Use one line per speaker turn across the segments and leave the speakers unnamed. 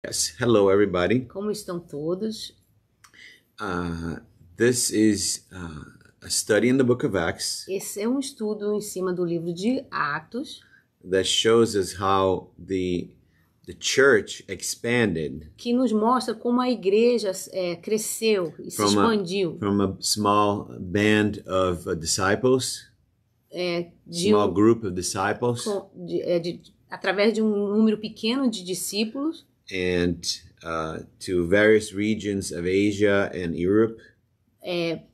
Yes. Hello, everybody.
Como estão todos?
This is a study in the book of Acts
Esse é um estudo em cima do livro de Atos,
that shows us how the church expanded
que nos mostra como a igreja cresceu e se expandiu
from a small band of disciples,
de
group of disciples,
através de um número pequeno de discípulos
and to various regions of Asia and Europe,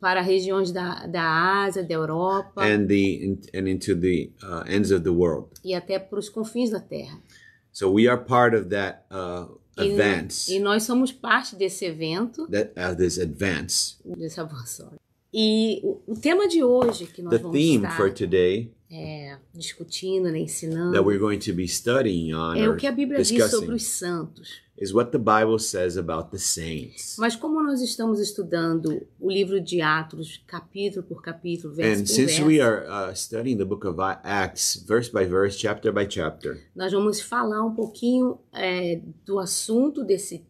para regiões da Ásia, da Europa
and into the ends of the world.
e até para os confins da terra.
So we are part of that advance.
E nós somos parte desse evento,
This advance.
desse avanço. E o tema de hoje que nós
The
vamos
theme
estar
for today
discutindo, né, ensinando,
that we're going to be studying on
é o
or
que a Bíblia diz sobre
discussing
os santos.
is what the Bible says about the saints.
Mas como nós estamos estudando o livro de Atos, capítulo por capítulo, verso
And
por
since
verso,
we are studying the book of Acts, verse by verse, chapter by chapter,
nós vamos falar um pouquinho do assunto desse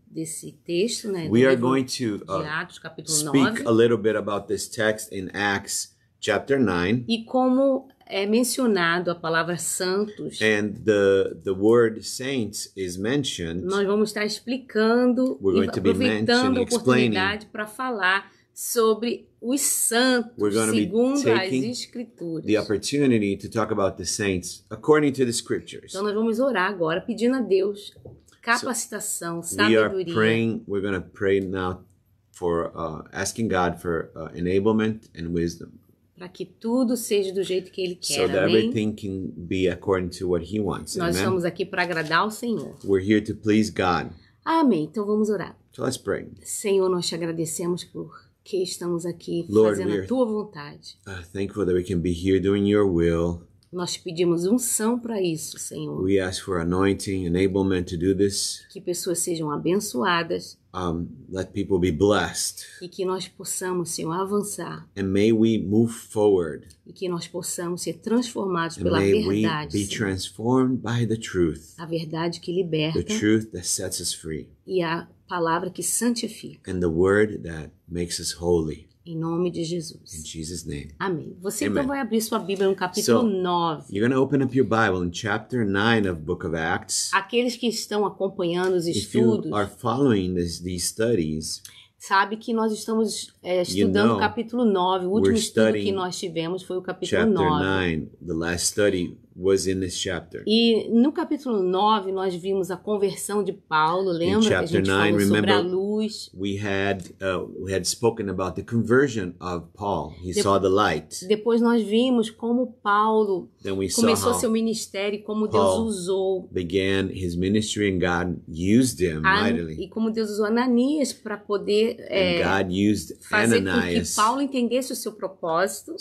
texto, né, do
we are
livro
going to
de Atos, capítulo
speak
9,
a little bit about this text in Acts chapter 9.
e como é mencionado a palavra santos,
And the word saints is mentioned.
nós vamos estar explicando
We're
e
going to be
aproveitando a
mentioning,
oportunidade para falar sobre os santos
We're going to be
segundo as
taking
escrituras.
the opportunity to talk about the saints according to the scriptures.
Então nós vamos orar agora pedindo a Deus capacitação,
We are
sabedoria.
praying, we're going to pray now for asking God for enablement and wisdom,
Para que tudo seja do jeito que Ele
so
quer,
that
amém?
everything can be according to what He wants.
Nós
Amen.
estamos aqui para agradar ao Senhor.
We're here to please God.
Amém. Então vamos orar.
So let's pray.
Senhor, nós te agradecemos por que estamos aqui
Lord,
fazendo
we're
a Tua vontade.
Thankful that we can be here doing Your will.
Nós te pedimos unção para isso, Senhor.
We ask for anointing, enablement to do this.
Que pessoas sejam abençoadas
Let people be blessed.
e que nós possamos, Senhor, avançar.
And may we move forward.
E que nós possamos ser transformados
And
pela
may we
verdade,
be
Senhor.
transformed by the truth.
A verdade que
The
liberta
truth that sets us free.
e a palavra que santifica.
And the word that makes us holy.
Em nome de
In
Jesus.
Jesus' name.
Amém. Você
Amen.
então vai abrir sua Bíblia no capítulo
So,
9.
You're going to open up your Bible in chapter 9 of Book of Acts.
Aqueles que estão acompanhando os
If you
estudos,
are following these studies,
sabe que nós estamos estudando
know
o capítulo 9. O último
we're
estudo que
studying
nós tivemos foi o capítulo
chapter
9.
9, the last study was in this chapter.
E no capítulo 9 nós vimos a conversão de Paulo, lembra que a
chapter
gente
9,
falou sobre a
remember,
luz.
We had spoken about the conversion of Paul. He saw the light.
Depois nós vimos como Paulo
Then we saw
começou
how
seu ministério e como Deus
Paul
usou
began his ministry and God used him mightily.
e como Deus usou Ananias para poder
And God used
fazer com que
Ananias
Paulo entendesse o seu propósito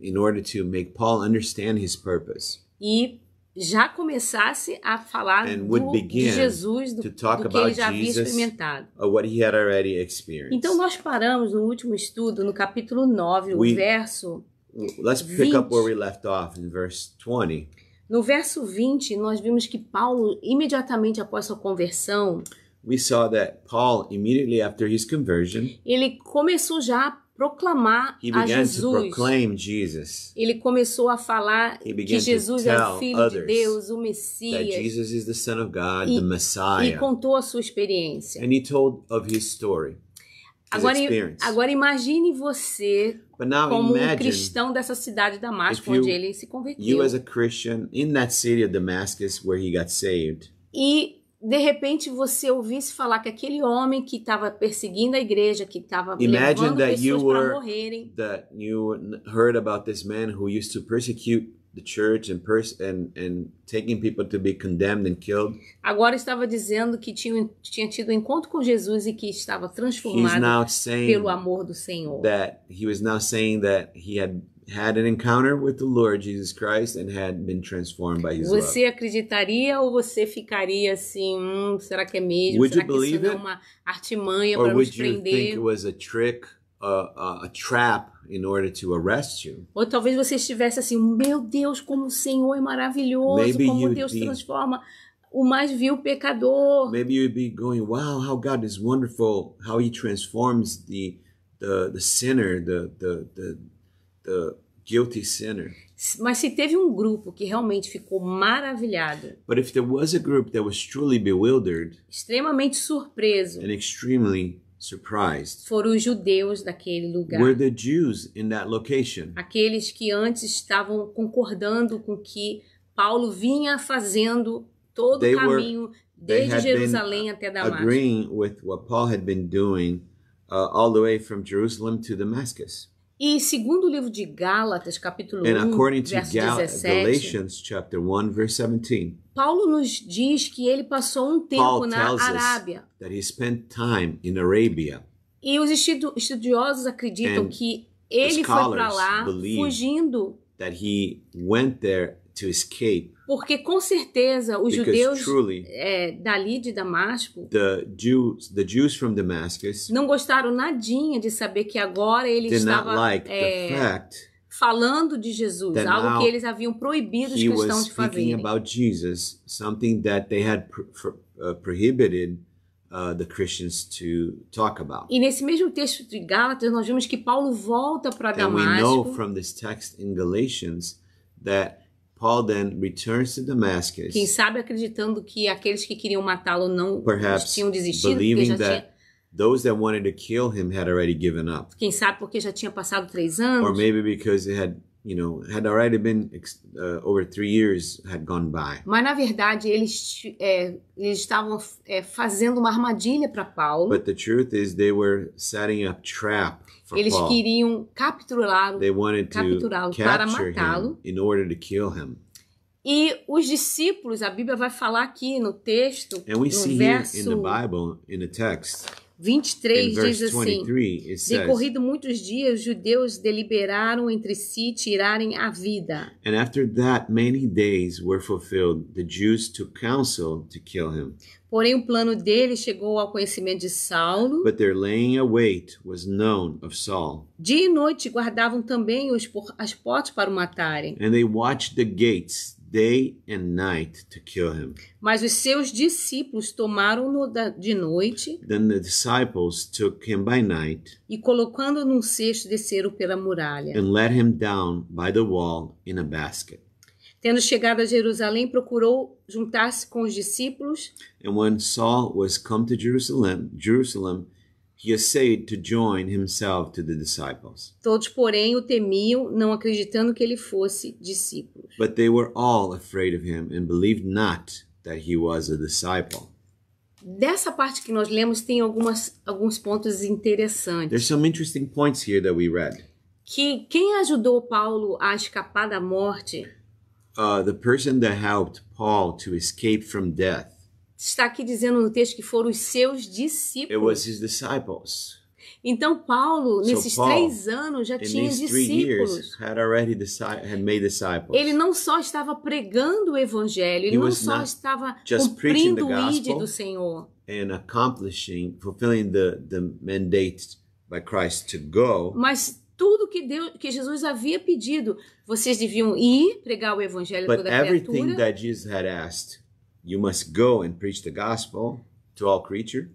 in order to make Paul understand his purpose
e já começasse a falar
and would
de
begin
Jesus,
to talk
do que ele
about
já havia
Jesus
experimentado.
or what he had already experienced.
Então nós paramos no último estudo, no capítulo 9, o verso...
Let's pick up
20.
where we left off in verse 20.
No verso 20, nós vimos que Paulo, imediatamente após sua conversão,
We saw that Paul, immediately after his conversion,
ele começou já a proclamar
he
a
began to
Jesus.
proclaim Jesus,
Ele começou a falar
He began
que
to
Jesus é o
tell
Filho de
others
Deus, o
that
Messias,
Jesus is the Son of God,
E-
the
e
Messiah.
contou a sua experiência.
And he told of his story, his experience.
Agora imagine você
But now
como um
imagine
cristão dessa cidade de Damasco,
if you-
onde ele se converteu.
you as a Christian in that city of Damascus where he got saved.
E, de repente, você ouvisse falar que aquele homem que estava perseguindo a igreja, que estava
Imagine
levando
that you
pessoas para
were
morrerem,
that you heard about this man who used to persecute the church and taking people to be condemned and killed.
agora estava dizendo que tinha tido um encontro com Jesus e que estava
He's
transformado
now saying
pelo amor do Senhor.
that he was now saying that he had an encounter with the Lord Jesus Christ and had been transformed by his love.
Você acreditaria ou você ficaria assim, será que é mesmo?
Would
Será
you
que isso
believe
não é
it?
uma artimanha
Or
para nos
would you think
prender?
it was a trick, a trap in order to arrest you?
Ou talvez você estivesse assim, meu Deus, como o Senhor é maravilhoso,
Maybe
como
you'd
Deus
be
transforma o mais vil pecador.
Maybe you'd be going, wow, how God is wonderful, how he transforms the sinner, the guilty sinner.
Mas se teve um grupo que realmente ficou maravilhado,
But if there was a group that was truly bewildered
extremamente surpreso,
and extremely surprised,
foram os judeus daquele lugar.
were the Jews in that location.
Aqueles que antes estavam concordando com o que Paulo vinha fazendo todo
They
o caminho
they
desde
had been
Jerusalém até Damasco.
agreeing with what Paul had been doing all the way from Jerusalem to Damascus.
E segundo o livro de Gálatas, capítulo
And
1,
according to
verso 17,
Galatians chapter 1, verse 17,
Paulo nos diz que ele passou um tempo
Paul
na
tells us
Arábia.
that he spent time in Arabia.
E os estudiosos acreditam
And
que ele foi para
scholars
lá
believe
fugindo,
That he went there to escape
porque com certeza os
because
judeus
truly
dali de Damasco
the Jews from Damascus
não gostaram nadinha de saber que agora ele
did not
estava
like the fact
falando de Jesus,
that
algo
now
que eles haviam proibido os
he
cristãos
was
de
speaking
fazerem.
about Jesus, something that they had prohibited the Christians to talk about.
E nesse mesmo texto de Gálatas, nós vemos que Paulo volta para
And we know
Damasco.
from this text in Galatians that Paul then returns to Damascus,
Quem sabe acreditando que aqueles que queriam matá-lo não
perhaps
tinham desistido, porque
believing
já
that
tinha,
those that wanted to kill him had already given up.
quem sabe porque já tinha passado 3
Or
anos.
maybe because it had already been over 3 years had gone by.
Mas na verdade eles estavam fazendo uma armadilha para Paulo.
But the truth is they were setting up trap for
Eles
Paul.
queriam capturá-lo
They wanted to
capturá-lo para
capture
matá-lo.
him in order to kill him.
E os discípulos, a Bíblia vai falar aqui no texto,
And we
no
see here in the
verso
Bible, in the text,
23,
in verse
diz assim:
23, it says,
decorrido muitos dias, os judeus deliberaram entre si tirarem a vida.
and after that many days were fulfilled, the Jews took counsel to kill him.
Porém, o plano deles chegou ao conhecimento de Saulo.
But their laying await was known of Saul.
Dia e noite guardavam também as portas para o matarem.
And they watched the gates day and night to kill him.
Mas os seus discípulos tomaram-no de noite
Then the disciples took him by night
e, colocando-o num cesto, desceram pela muralha.
and let him down by the wall in a basket.
Tendo chegado a Jerusalém, procurou juntar-se com os discípulos.
And when Saul was come to Jerusalem, he essayed to join himself to the disciples.
Todos, porém, o temiam, não acreditando que ele fosse discípulo.
But they were all afraid of him and believed not that he was a disciple.
Dessa parte que nós lemos tem alguns pontos interessantes.
There's some interesting points here that we read.
Que quem ajudou Paulo a escapar da morte
The person that helped Paul to escape from death,
está aqui dizendo no texto que foram os seus
it was
discípulos.
his disciples.
Então Paulo, nesses
Paul,
3 anos, já
In
tinha
these 3 years,
discípulos.
had already made disciples.
Ele não só estava pregando o evangelho, ele
He
não
was
só
not
estava
just preaching
cumprindo
the
o ide
gospel.
do Senhor,
And fulfilling the mandate by Christ to go,
mas tudo que Jesus havia pedido, vocês deviam ir pregar o evangelho a
but
toda
everything
criatura
that Jesus had asked, you must go and preach the gospel to all creature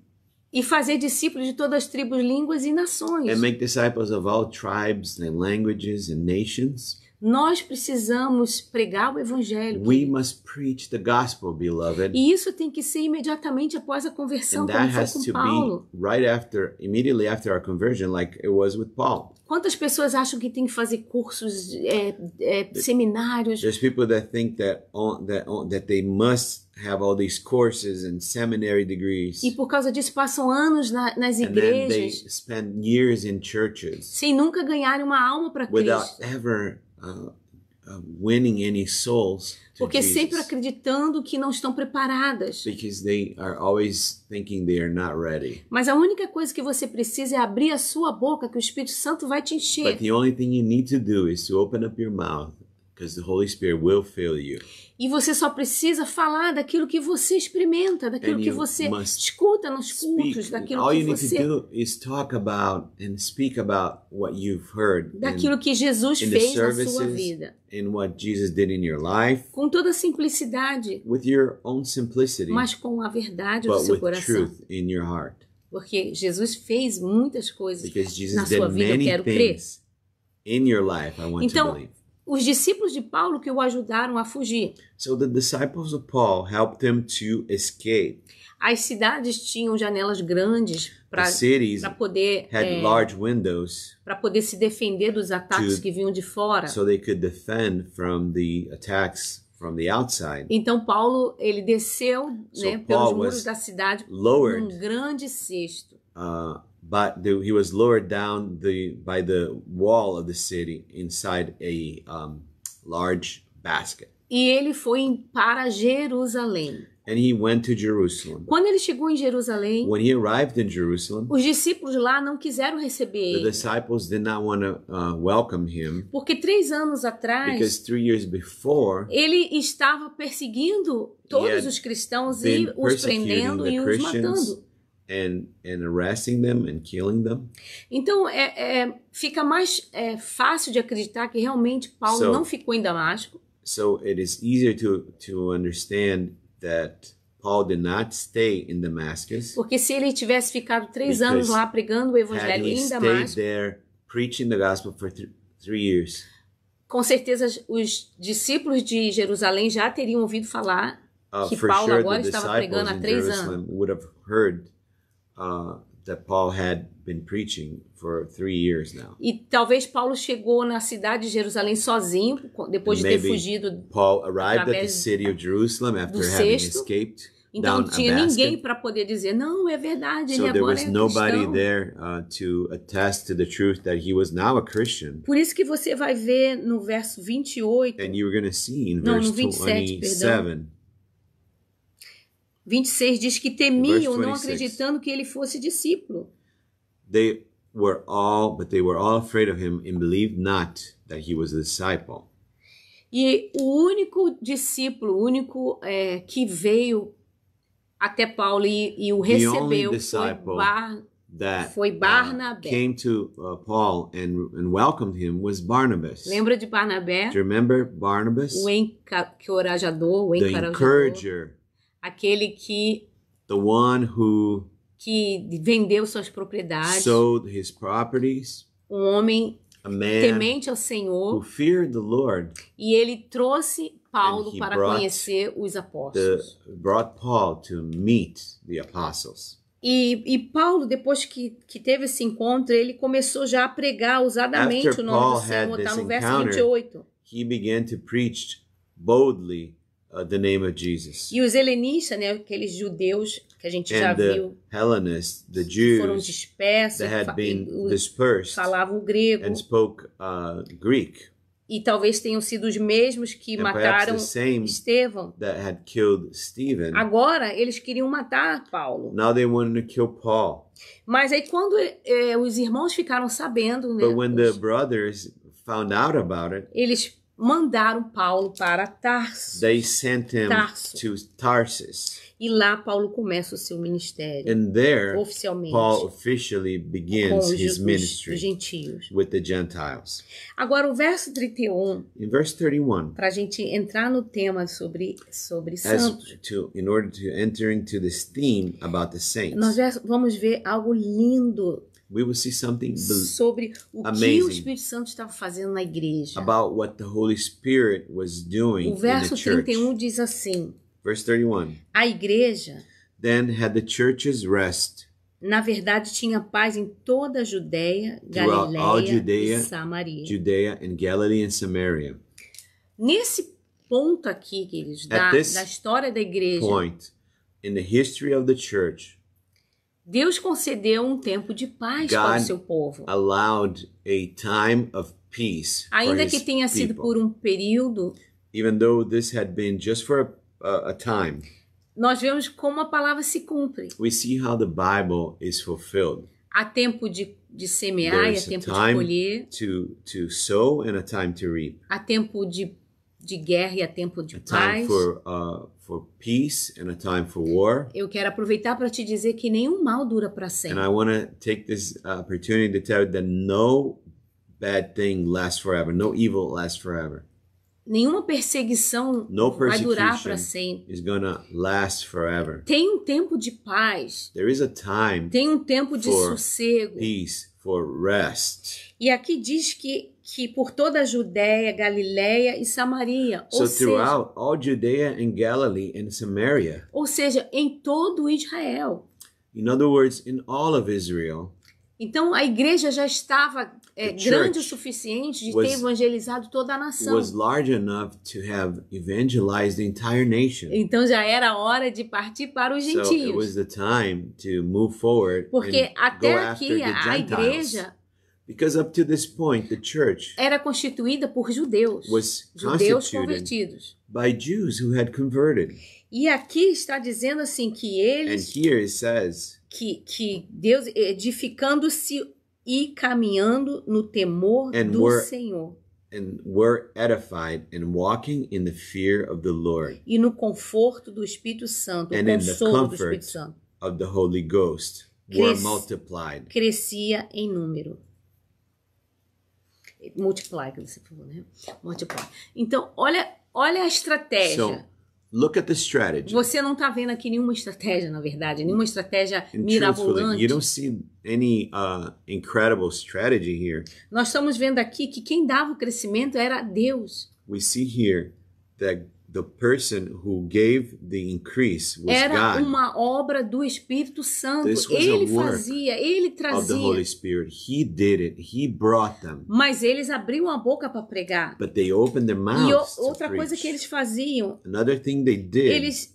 e fazer discípulos de todas as tribos, línguas e nações.
and make disciples of all tribes and languages and nations.
Nós precisamos pregar o evangelho.
We must preach the gospel, beloved.
E isso tem que ser imediatamente após a conversão,
And
como
that
foi
has
com
to
Paulo.
be immediately after our conversion, like it was with Paul.
Quantas pessoas acham que tem que fazer cursos, seminários?
There's people that think that they must have all these courses and seminary degrees,
E por causa disso passam anos nas
and then they
igrejas
spend years in churches
sem nunca ganharem uma alma para
without
Cristo.
ever winning any souls to
Porque sempre
Jesus,
acreditando que não estão preparadas.
because they are always thinking they are not ready.
Mas a única coisa que você precisa é abrir a sua boca, que o Espírito Santo vai te encher.
But the only thing you need to do is to open up your mouth, because the Holy Spirit will fill you.
E você só precisa falar daquilo que você experimenta, daquilo
And
que
you
você
must
escuta escuta nos cultos daquilo
All
que
you need
você,
to do is talk about and speak about what you've heard
daquilo que Jesus
in the
fez na sua
services
vida,
and what Jesus did in your life
com toda simplicidade,
with your own simplicity,
mas com a verdade do
but
seu
with
coração.
truth in your heart.
Porque Jesus fez muitas coisas
Because
na
Jesus
sua
did
vida, eu
many
quero crer.
things in your life, I want to
Então,
believe.
os discípulos de Paulo que o ajudaram a fugir.
So the disciples of Paul helped him to escape.
As cidades tinham janelas grandes
The
para
cities
poder
had large windows
para poder se defender dos ataques
to-
que vinham de fora.
so they could defend from the attacks from the outside.
Então Paulo ele desceu,
So
né,
Paul
pelos muros
was
da cidade
lowered.
num grande cesto.
But he was lowered down by the wall of the city inside a large basket.
E ele foi para Jerusalém.
And he went to Jerusalem.
Quando ele chegou em Jerusalém,
When he arrived in Jerusalem,
os discípulos lá não quiseram receber
the
ele.
disciples did not want to welcome him
Porque 3 anos atrás,
because 3 years before,
ele estava perseguindo todos
had
os cristãos
been
e os
persecuting
prendendo
the
e os
Christians
matando.
and arresting them and killing them.
Então, fica mais fácil de acreditar que realmente Paulo
So-
não ficou em Damasco,
So it is easier to understand that Paul did not stay in Damascus.
porque se ele tivesse ficado 3
Because
anos lá pregando o
Had
evangelho
he
em
stayed
Damasco,
there preaching the gospel for 3 years,
com certeza os discípulos de Jerusalém já teriam ouvido falar que
for
Paulo
sure
agora
the
estava
disciples
pregando há
in
3
Jerusalem
anos.
would have heard that Paul had been preaching for 3 years now.
E talvez Paulo chegou na cidade de Jerusalém sozinho, depois de ter
Maybe
fugido.
Paul arrived at the
através
city of Jerusalem after
do
having
cesto.
escaped
Então
down
não
a
tinha ninguém
basket.
para poder dizer, não, é verdade,
So
ele
there
agora
was
é
nobody
cristão.
there to attest to the truth that he was now a Christian.
Por isso que você vai ver no verso 28,
And you were going to see in
No,
verse
no 27,
27,
26 diz que temiam,
Verse
não
26.
acreditando que ele fosse discípulo.
they were all afraid of him and believed not that he was a disciple.
E o único discípulo, o único que veio até Paulo e o
The only
recebeu
disciple That
foi Barnabé.
came to Paul and welcomed him was Barnabas.
Lembra de Barnabé?
Do you remember Barnabas?
O encorajador, o
The
encorajador,
encourager,
aquele que
the one who
vendeu suas propriedades,
sold his properties,
um homem
a man
temente ao
who
Senhor,
feared the Lord,
e ele trouxe Paulo
And he
para
brought
conhecer os apóstolos.
brought Paul to meet the apostles.
E Paulo, depois que teve esse encontro, ele começou já a pregar ousadamente
After
o nome
Paul
do Senhor,
had
está
this
no verso
encounter,
28.
He began to preach boldly the name of Jesus.
E os helenistas, né, aqueles judeus que a gente já
And the
viu,
Hellenists, the
foram
Jews
dispersos,
that had been
e
dispersed
falavam o grego,
and spoke Greek,
e talvez tenham sido os mesmos que
and
mataram
perhaps the same
Estevão.
that had killed Stephen.
Agora, eles queriam matar Paulo.
Now they wanted to kill Paul.
Mas aí quando os irmãos ficaram sabendo, né,
But when the brothers found out about it,
eles mandaram Paulo para Tarso.
they sent him
Tarso.
to Tarsus.
E lá Paulo começa o seu ministério,
And there,
oficialmente,
Paul officially
com
begins his
os
ministry
gentios.
with the Gentiles.
Agora, o verso 31,
In verse 31,
para a gente entrar no tema sobre santos,
in order to enter into this theme about the saints,
nós vamos ver algo lindo
we will see something
sobre o que
amazing
o Espírito Santo estava fazendo na igreja.
about what the Holy Spirit was doing
O
in the
verso
church.
31 diz assim:
Verse 31,
a igreja,
then had the churches rest
na verdade, tinha paz em toda a Judéia,
Throughout all
Galiléia
Judea,
e Samaria.
Judea and Galilee and Samaria.
Nesse ponto aqui, queridos, da
this
história da igreja,
Point in the history of the church,
Deus concedeu um tempo de paz para o
God
seu povo.
allowed a time of peace for
Ainda
his
que tenha sido
people.
por um período,
Even though this had been just for a time,
nós vemos como a palavra se cumpre.
we see how the Bible is fulfilled.
Há tempo de semear e há
There's a
tempo de
time
colher.
to sow and a time to reap.
Há tempo de de guerra e há tempo de
a time
paz.
for peace and a time for war.
Eu quero aproveitar para te dizer que nenhum mal dura para
And
sempre.
I want to take this opportunity to tell you that no bad thing lasts forever. No evil lasts forever.
Nenhuma perseguição
No
vai durar para
persecution
sempre.
is going to last forever.
Tem um tempo de paz,
There is a time,
tem um tempo de
For
sossego.
peace, for rest.
E aqui diz que por toda a Judéia, Galiléia e Samaria,
So throughout all Judea and Galilee and Samaria,
ou seja, em todo Israel.
in other words, in all of Israel,
Então a igreja já estava
The
grande o
church
suficiente de
was-
ter evangelizado toda a nação.
was large enough to have evangelized the entire nation.
Então já era hora de partir para os
So it
gentios.
was the time to move forward
Porque
and
até
go after
aqui
the
a
Gentiles.
igreja
Because up to this point, the church
era constituída por judeus.
was
Judeus
constituted
convertidos.
by Jews who had converted.
E aqui está dizendo assim que
And
eles,
here it says,
que Deus edificando-se e caminhando no temor
And
do
were-
Senhor
and were edified and walking in the fear of the Lord,
e no conforto do Espírito Santo, o
And in the
consolo do
comfort
Espírito Santo.
of the Holy Ghost, were
Cres-
multiplied.
Crescia em número. Multiply, que você falou, né? Multiply. Então, olha a estratégia.
So look at the strategy.
Você não está vendo aqui nenhuma estratégia, na verdade, nenhuma estratégia
And truthfully,
mirabolante.
you don't see any incredible strategy here.
Nós estamos vendo aqui que quem dava o crescimento era Deus.
We see here that the person who gave the increase was
Era
God
uma obra do Espírito Santo.
This was a
Ele
work
fazia, ele
of the Holy
trazia.
Spirit. He did it. He brought them.
Mas eles abriam a boca para pregar.
But they opened their
E
mouths to
outra coisa
preach.
que eles faziam,
Another thing they did,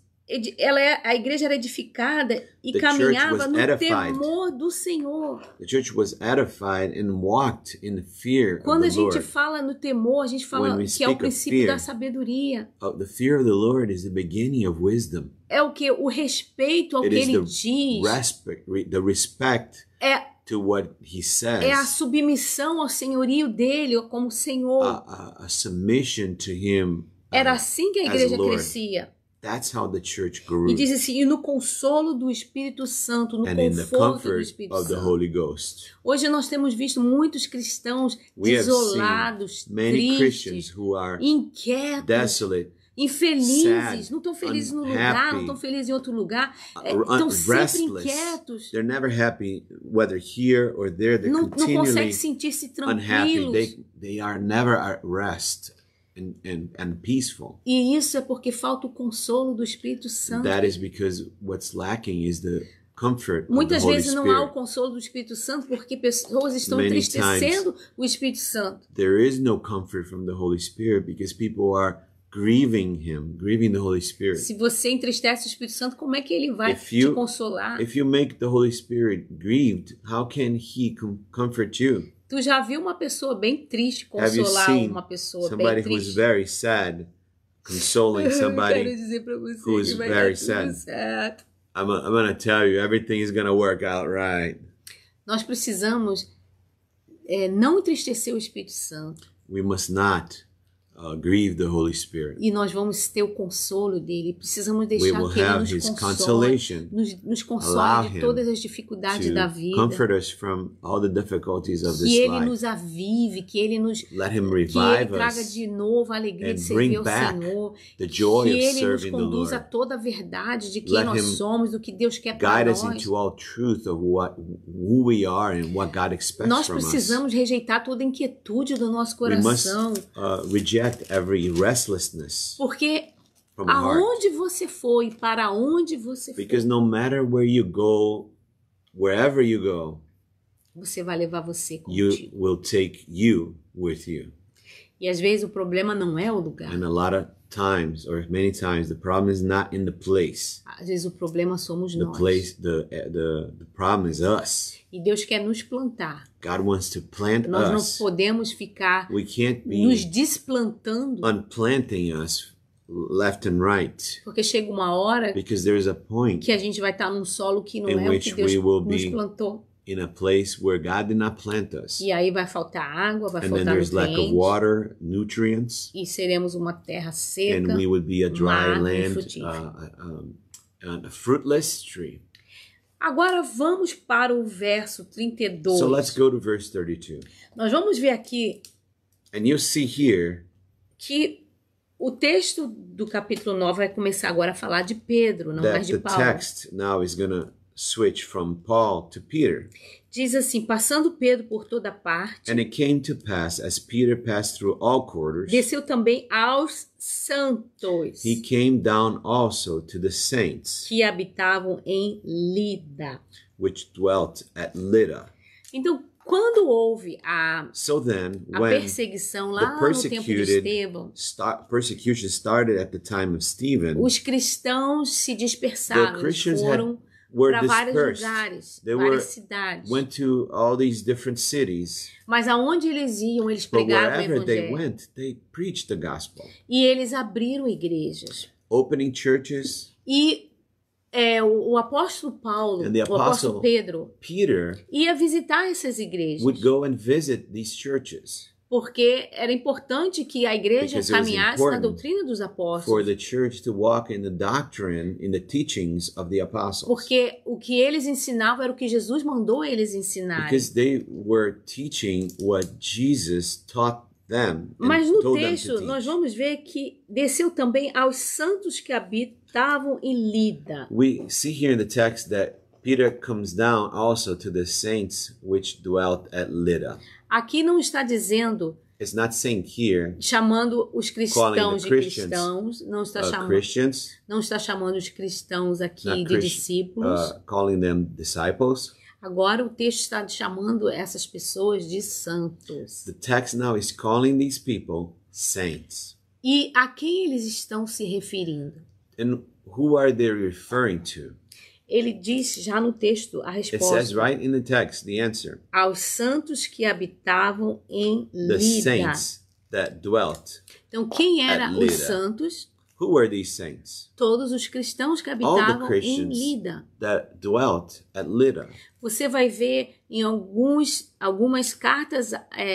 a igreja era edificada e
The
caminhava
church was
no
edified.
temor do Senhor.
the church was edified and walked in the fear
Quando a
of the
gente
Lord.
fala no temor, a gente fala
When we
que é o
speak of
princípio
fear,
da sabedoria.
The fear of the Lord is the beginning of wisdom.
É o que? O respeito ao
It
que
is
ele
the
diz.
the respect
É,
to what he says.
é a submissão ao senhorio dele, como Senhor.
A submission to him.
Era assim que a
as
igreja
Lord.
crescia.
That's how the church grew.
E diz assim, e no consolo do Espírito Santo, no
And in the
conforto do
comfort
Espírito
of the
Santo.
Holy Ghost.
Hoje nós temos visto muitos cristãos
We have
desolados,
seen many Christians
tristes,
who are
inquietos,
desolate,
infelizes,
sad,
não estão felizes no lugar,
unhappy,
não estão felizes em outro lugar,
un-
estão sempre
restless.
inquietos,
They're never happy, whether here or there. They're
não conseguem
continually
sentir-se
unhappy.
tranquilos.
They are never at rest and peaceful.
E isso é porque falta o consolo do Espírito Santo.
That is because what's lacking is the comfort of the
Muitas
Holy
vezes não há o
Spirit.
consolo do Espírito Santo porque pessoas estão
Many
entristecendo o Espírito Santo.
There is no comfort from the Holy Spirit because people are grieving Him, grieving the Holy Spirit.
Se você entristece o Espírito Santo, como é que ele vai
If you-
te consolar?
If you make the Holy Spirit grieved, how can He comfort you?
Tu já viu uma pessoa bem triste
Have you
consolar
seen
uma pessoa
somebody
bem
who's
triste?
very sad consoling
Eu quero
somebody?
dizer pra você
who is
que vai
very
dar tudo
sad.
certo.
I'm going to tell you, everything is going to work out right.
Nós precisamos não entristecer o Espírito Santo.
We must not grieve the Holy Spirit.
E nós vamos ter o consolo dele. Precisamos
We
deixar
will
que ele
have
nos
His
console.
consolation
Nos
Allow
console de
him
todas as dificuldades da
to
vida.
comfort us from all the difficulties of
Que
this
ele
life.
nos avive, que ele nos
Let Him
que ele
revive
traga
us,
de novo a alegria
and
de
bring
servir ao
back
Senhor.
the joy
Que
of
ele nos
serving the
conduza a
Lord.
toda a verdade de quem
Let
nós
him
somos, do que Deus quer para
Guide us
nós.
into all truth of who we are and what God expects
Nós
from us.
precisamos rejeitar toda a inquietude do nosso
We must
coração.
reject every restlessness
Porque
from the heart.
aonde você for e para onde você for,
Because no matter where you go, wherever you go,
você vai levar você
you
contigo.
will take you with you.
E às vezes o problema não é o lugar.
And a lot of times, or many times, the problem is not in the place.
Às vezes o problema somos
The
nós.
place, the problem is us.
E Deus quer nos plantar.
God wants to plant
Nós não
us.
podemos ficar
We can't
nos
be
desplantando,
unplanting us left and right,
porque chega uma hora
because there is a point
que a gente vai estar num solo que não
In
é o
which
que Deus
we will
nos
be
plantou.
in a place where God did not plant us.
E aí vai faltar água, vai
And then
faltar
there's lack of
nutrientes.
water, nutrients,
E seremos uma terra seca,
and we would be a dry
uma árvore
land,
infrutífera.
a fruitless tree.
Agora vamos para o verso 32.
So let's go to verse 32.
Nós vamos ver aqui
And you'll see here
que o texto do capítulo 9 vai começar agora a falar de Pedro, não mais
that
de
the
Paulo.
text now is going to switch from Paul to Peter.
Diz assim, passando Pedro por toda parte,
And it came to pass, as Peter passed through all quarters,
desceu também aos santos
he came down also to the saints,
que habitavam em Lida.
which dwelt at Lydda.
Então, quando houve a
So then,
a
when
perseguição
the
lá no tempo de
persecuted
Estevão,
persecution started at the time of Stephen,
os cristãos se dispersaram,
The
eles
Christians
foram
were
para vários
dispersed.
lugares,
They
várias cidades.
went to all these different cities,
Mas aonde eles iam, eles
but
pregaram o
wherever they
evangelho.
went, they preached the gospel,
E eles abriram igrejas.
opening churches.
E o apóstolo Paulo,
And the
o apóstolo
apostle
Pedro,
Peter
ia visitar essas igrejas.
would go and visit these churches
Porque era importante que a igreja
Because it was
caminhasse na
important
doutrina dos
for
apóstolos.
the church to walk in the doctrine, in the teachings of the apostles.
Porque o que eles ensinavam era o que Jesus mandou eles ensinarem.
Because they were teaching what Jesus taught them and
Mas no
told them
texto,
to teach.
nós vamos ver que desceu também aos santos que habitavam em Lida.
We see here in the text that Peter comes down also to the saints which dwelt at Lydda.
Aqui não está dizendo,
It's not saying here
chamando os cristãos
Calling
de
the Christians,
cristãos, não está chamando,
Christians,
não está chamando os cristãos aqui
not
de
Christ-
discípulos.
calling them disciples.
Agora o texto está chamando essas pessoas de santos.
The text now is calling these people saints.
E a quem eles estão se referindo?
And who are they referring to?
Ele diz já no texto a
It says
resposta.
right in the text, the answer.
Aos santos que habitavam em
The
Lida.
saints that dwelt.
Então, quem eram
At
os
Lida.
santos?
Who were these saints?
Todos os cristãos que
All the
habitavam em
Christians
Lida.
that dwelt at Lydda.
Você vai ver em algumas cartas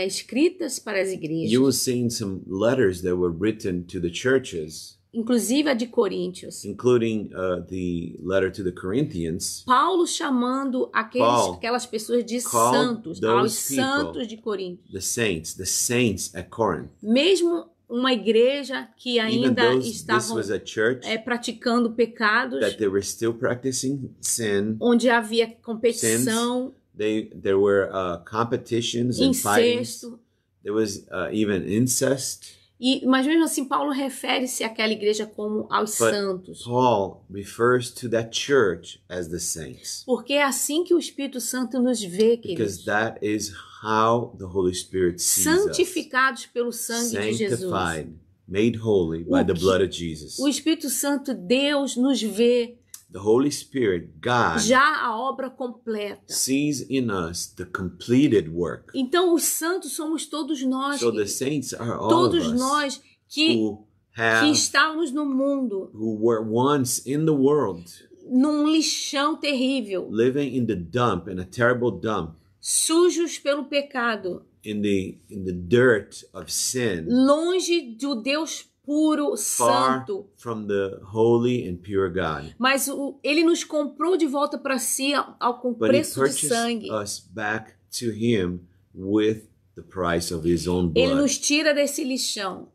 escritas para as igrejas,
You will see in some letters that were written to the churches,
inclusive a de Coríntios.
including the letter to the Corinthians.
Paulo chamando
Paul
aquelas pessoas de
called
santos,
those
aos
people
santos de Corinto.
The saints at Corinth.
Mesmo uma igreja que
Even
ainda
though this
estavam
was a church
praticando pecados,
that they were still practicing sin,
onde havia competição,
there were competitions and fighting.
incesto.
There was even incest.
Mas mesmo assim, Paulo refere-se àquela igreja como aos
But
santos.
Paul refers to that church as the saints,
Porque é assim que o Espírito Santo nos vê,
because
queridos.
that is how the Holy Spirit sees us.
Santificados pelo sangue de Jesus.
Sanctified, made holy by the blood of Jesus.
O Espírito Santo, Deus, nos vê
The Holy Spirit, God,
já a obra completa.
sees in us the completed work.
Então, os santos somos todos nós,
So the saints are all
todos
of us
nós que
who have,
estávamos no mundo,
who were once in the world,
num lixão terrível,
living in the dump, in a terrible dump,
sujos pelo pecado,
in the dirt of sin,
longe do Deus puro,
far
santo.
from the holy and pure God.
Mas ele nos comprou de volta para si com
But he
preço de
purchased
sangue.
us back to him with the price of his own
Ele
blood.
nos tira desse lixão.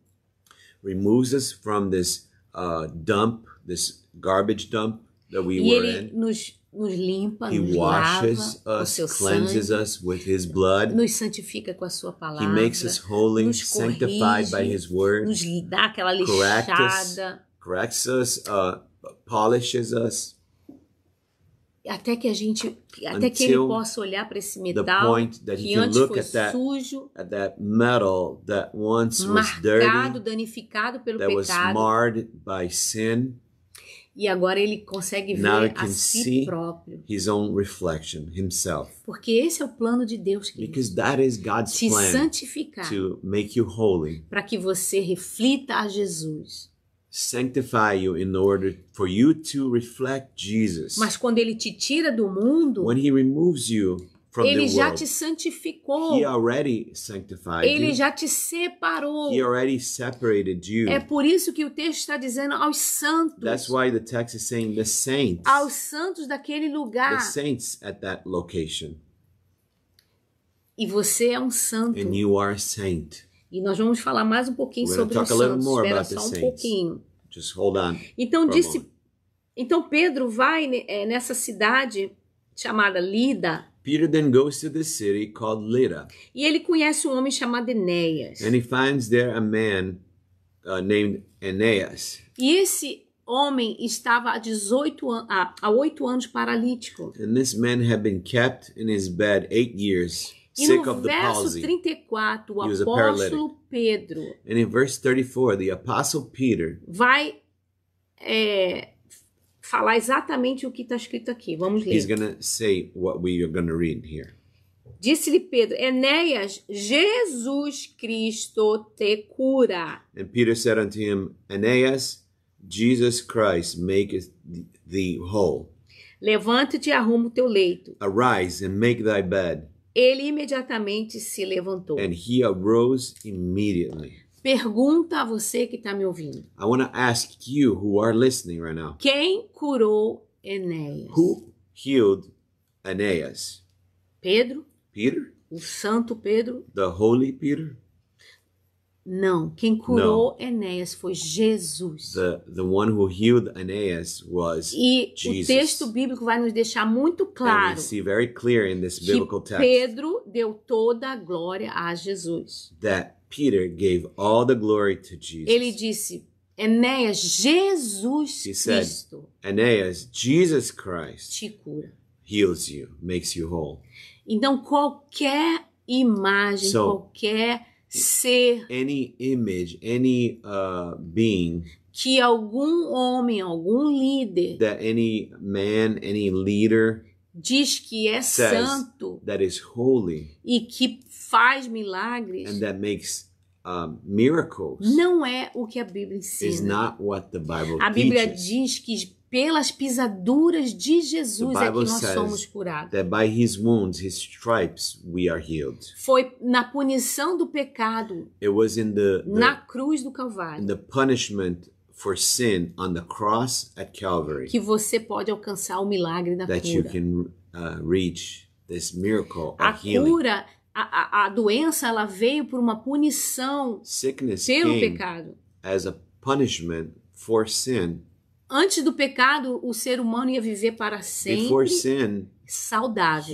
Removes us from this dump, this garbage dump that we
E
were
ele
in.
nos limpa,
He
nos lava
washes
com
us,
seu
cleanses
sangue,
us with his blood.
nos santifica com a sua
He
palavra,
makes us holy,
nos
sanctified by
corrige,
his word,
nos dá aquela
corrects us,
lixada,
corrects us, polishes us,
até que ele
Until
possa olhar para esse
the
metal
point that he
que
can
antes
look
foi
at
sujo,
that metal that once was
marcado,
dirty,
danificado pelo
that was
pecado,
marred by sin.
e agora ele consegue
Now
ver
he
a
can
si
see
próprio.
his own reflection, himself.
Porque esse é o plano de Deus, querido.
Because that is God's
Te
plan
santificar
to make you holy,
para que você reflita a Jesus.
sanctify you in order for you to reflect Jesus.
Mas quando ele te tira do mundo,
When he removes you from
Ele
the
já
world.
te santificou.
He already sanctified
Ele
you.
já te separou.
He already separated you.
É por isso que o texto está dizendo aos santos.
That's why the text is saying the saints.
Aos santos daquele
The
lugar.
saints at that location.
E você é um santo.
And you are a saint.
E nós vamos falar mais um pouquinho
We're gonna
sobre os
talk a little
santos.
more
Espera
about the
só um
saints.
pouquinho.
Just hold on.
Então,
for a moment.
então Pedro vai nessa cidade chamada Lida
Peter then goes to the city called Lydda,
e ele conhece um homem chamado Enéas.
and he finds there a man named Aeneas.
E esse homem estava há 8 anos paralítico.
And this man had been kept in his bed 8 years,
E
sick
no
of the
verso
palsy.
34, o
He was a
apóstolo Pedro
And in verse 34, the apostle Peter
vai falar exatamente o que está escrito aqui. Vamos
he's
ler.
going to say what we are going to read here.
Disse-lhe Pedro: Enéas, Jesus Cristo te cura.
And Peter said unto him, Aeneas, Jesus Christ maketh thee whole.
Levanta-te e arruma o teu leito.
Arise and make thy bed.
Ele imediatamente se levantou.
And he arose immediately.
Pergunta a você que está me ouvindo.
I want to ask you who are listening right now.
Quem curou Enéas?
Who healed Aeneas?
Pedro?
Peter?
O santo Pedro?
The holy Peter?
Não. Quem curou Enéas foi Jesus.
The one who healed Aeneas was
E
Jesus.
o texto bíblico vai nos deixar muito
And
claro
we see very clear in this
que
biblical text
Pedro deu toda a glória a Jesus.
that Peter gave all the glory to Jesus.
Ele disse: Enéas, Jesus
He said,
Cristo
Aeneas, Jesus Christ
te cura.
heals you, makes you whole.
Então, qualquer imagem,
So,
qualquer ser
Any image, any being
que algum homem, algum líder
that any man, any leader
diz que é
says
santo
that is holy
e que faz milagres,
and that makes miracles
não é o que a Bíblia
is
ensina.
not what the Bible
A Bíblia
teaches.
diz que pelas pisaduras de Jesus
The
é que
Bible
nós
says
somos curados.
That by his wounds, his stripes, we are healed.
Foi na punição do pecado,
It was in
na cruz do
in
Calvário,
the punishment for sin on the cross at Calvary
que você pode alcançar o milagre da
that you
cura.
can reach this miracle
A
of healing.
cura, a doença, ela veio por uma punição
Sickness
pelo
came
pecado.
as a punishment for sin.
Antes do pecado, o ser humano ia viver para
Before
sempre
sin,
saudável.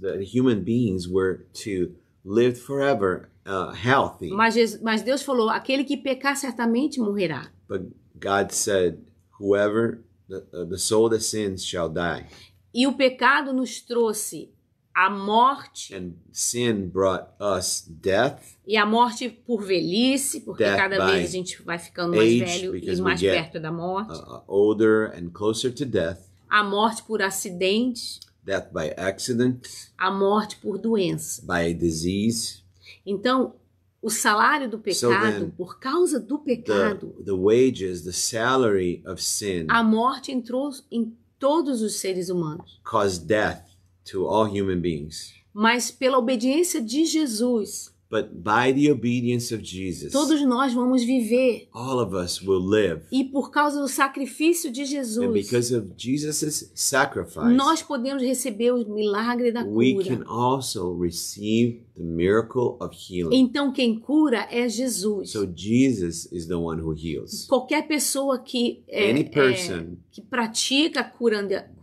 the human beings were to live forever healthy.
Mas Deus falou, aquele que pecar certamente morrerá.
But God said, whoever, the soul that sins shall die.
E o pecado nos trouxe a morte,
And sin brought us death,
e a morte por velhice, porque
Death
cada
by
vez a gente vai ficando mais
age,
velho e
because we
mais
get,
perto da morte.
older and closer to death,
A morte por acidentes,
death by accident,
a morte por doença.
by disease.
Então, o salário do pecado,
then,
por causa do pecado,
The wages, the salary of sin
a morte entrou em todos os seres humanos.
caused death to all human beings.
Mas pela obediência de Jesus,
But by the obedience of Jesus,
todos nós vamos viver.
all of us will live.
E por causa do sacrifício de
And
Jesus,
because of Jesus' sacrifice,
nós podemos receber o milagre da
we
cura.
can also receive the miracle of healing.
Então quem cura é Jesus.
So Jesus is the one who heals.
Qualquer pessoa que
Any person
que pratica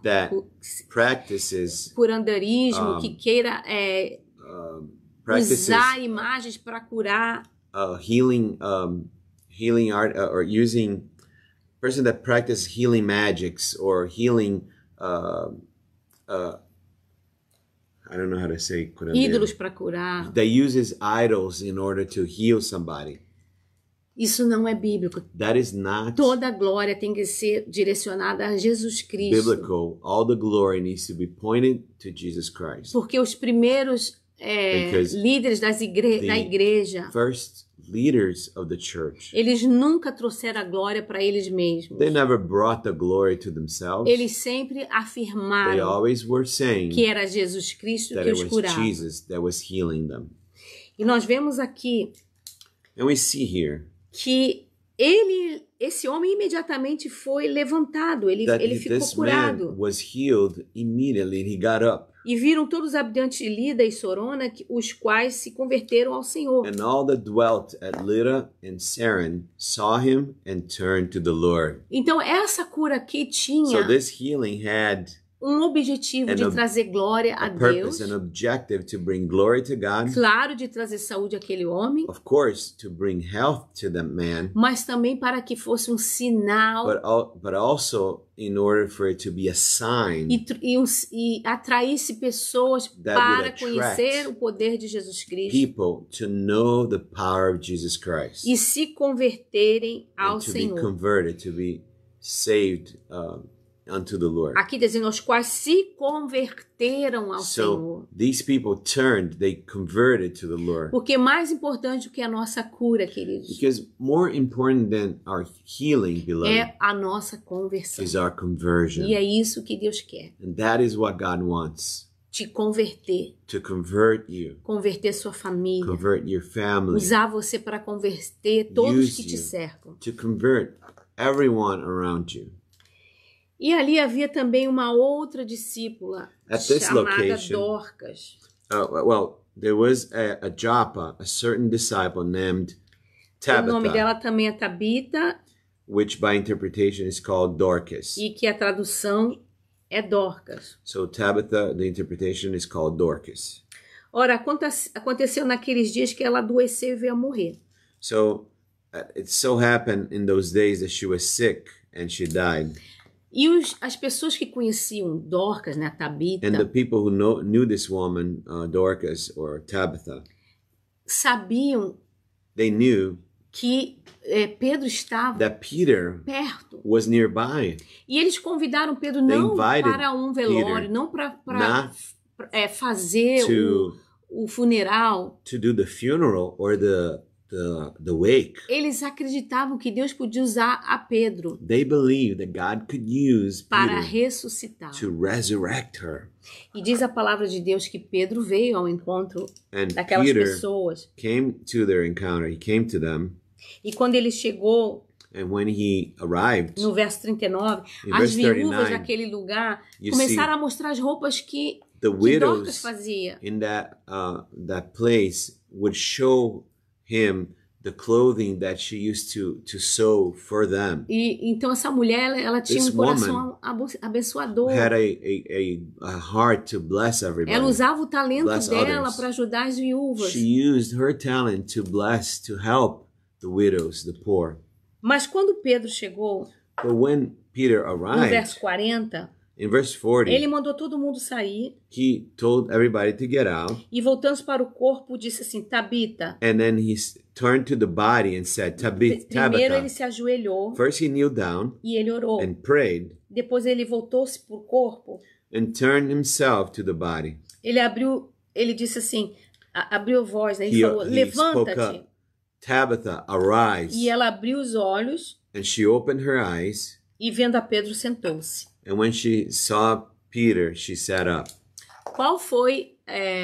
that practices
curanderismo, que queira
practices
usar imagens para curar,
healing art or using person that practices healing magics or healing I don't know how to say curandeiro.
ídolos para curar.
That uses idols in order to heal somebody.
Isso não é bíblico.
That is not
Toda a glória tem que ser direcionada a Jesus Cristo.
biblical. All the glory needs to be pointed to Jesus Christ.
Porque os primeiros líderes da igreja
First leaders of the church.
Eles nunca trouxeram a glória para eles mesmos.
They never brought the glory to themselves.
Eles sempre
They
afirmaram
always were saying
que era Jesus Cristo
that
que
it
os
was
curava.
Jesus that was healing them.
E nós vemos aqui
And we see here
que esse homem imediatamente foi levantado, ele
that
ficou
this man
curado.
was healed immediately. He got up.
E viram todos os habitantes de Lida e Sorona, os quais se converteram ao Senhor.
And all that dwelt at Lydda and Saron saw him and turned to the Lord.
Então essa cura aqui tinha
So this healing had
objetivo de trazer glória a
a
Deus,
purpose, an objective to bring glory to God.
claro, de trazer saúde àquele homem,
Of course, to bring health to that man,
mas também para que fosse um sinal
but also in order for it to be a sign
e atraísse pessoas
That
para
would attract
conhecer o poder de Jesus Cristo
people to know the power of Jesus Christ
e se converterem ao
and to be
Senhor.
converted, to be saved unto the Lord.
Aqui dizendo, os quais se converteram ao Senhor.
So these people turned, they converted to the Lord.
Porque mais importante do que a nossa cura, queridos,
Because more important than our healing, beloved,
é a nossa conversão.
is our conversion.
E é isso que Deus quer.
And that is what God wants,
Te converter.
to convert you,
Converter sua família.
convert your family,
Usar você para converter todos
Use
que te
you.
cercam.
to convert everyone around you.
E ali havia também uma outra discípula
At this
chamada
location,
Dorcas.
Well, there was a Joppa, a certain disciple named
O nome
Tabitha,
dela também é Tabita,
which by interpretation is called Dorcas.
e que a tradução é Dorcas.
So Tabitha, the interpretation is called Dorcas.
Ora, aconteceu naqueles dias que ela adoeceu e veio a morrer.
So it so happened in those days that she was sick and she died.
E as pessoas que conheciam Dorcas, né, Tabita,
And the people who knew this woman, Dorcas or Tabitha,
sabiam
they knew
que Pedro estava
that Peter
perto.
was nearby.
E eles convidaram Pedro
They
não
invited
para um velório,
Peter
não para
not
fazer
to
o funeral.
do the funeral or the wake.
Eles acreditavam que Deus podia usar a Pedro
They believed that God could use
para
Peter
ressuscitar.
to resurrect her.
E diz a palavra de Deus que Pedro veio ao encontro
And
daquelas
Peter
pessoas.
came to their encounter. He came to them.
E quando ele chegou,
And when he arrived,
no verso 39,
In
as
verse
viúvas
39,
daquele lugar
you
começaram a mostrar as roupas que
the
Dorcas
widows
fazia.
in that place would show him the clothing that she used to sew for them.
E então essa mulher, ela tinha
This
um coração abençoador.
Had a heart to bless everybody.
Ela usava o talento
Bless
dela
others.
para ajudar as viúvas.
She used her talent to bless, to help the widows, the poor.
Mas quando Pedro chegou,
But when Peter
no
arrived,
verso 40,
in verse 40,
ele mandou todo mundo sair
he told everybody to get out.
e voltando para o corpo disse assim, Tabita.
And then he turned to the body and said,
Primeiro ele
Tabitha.
se ajoelhou
First he kneeled down
e ele orou.
and prayed
Depois ele voltou-se para o corpo.
and turned himself to the body.
Ele disse assim, abriu a voz, né? Ele
He
falou,
spoke
levanta-te.
up. Tabitha, arise.
E ela abriu os olhos
And she opened her eyes.
e vendo a Pedro sentou-se.
And when she saw Peter, she sat up.
Qual foi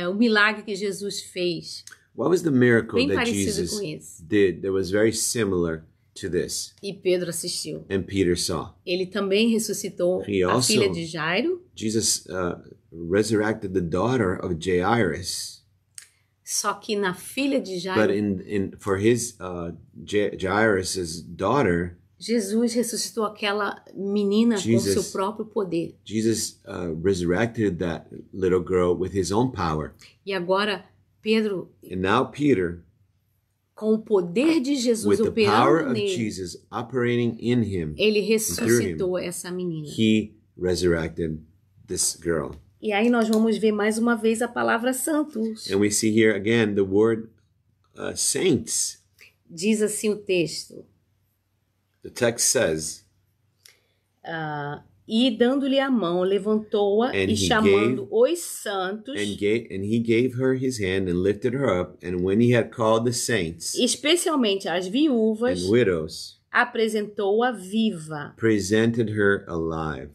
o milagre que Jesus fez?
What was the miracle
Bem
that
parecido
Jesus
com esse.
did that was very similar to this?
E Pedro assistiu.
And Peter saw.
Ele também ressuscitou
He
a
also-
filha de Jairo,
Jesus resurrected the daughter of Jairus.
só que na filha de
But
Jairo,
for his Jairus's daughter,
Jesus ressuscitou aquela menina com
Jesus-
seu próprio poder.
Jesus resurrected that little girl with his own power.
E agora Pedro,
And now Peter,
com o poder de Jesus
with the power
operando
of
nele,
Jesus operating in him,
ele ressuscitou essa menina.
he resurrected this girl.
E aí nós vamos ver mais uma vez a palavra santos.
And we see here again the word saints.
Diz assim o texto.
The text says,
E dando-lhe a mão, levantou-a
And
e
he
chamando os santos,
and he gave her his hand and lifted her up. And when he had called the saints
especialmente as viúvas,
and widows,
apresentou-a viva.
presented her alive.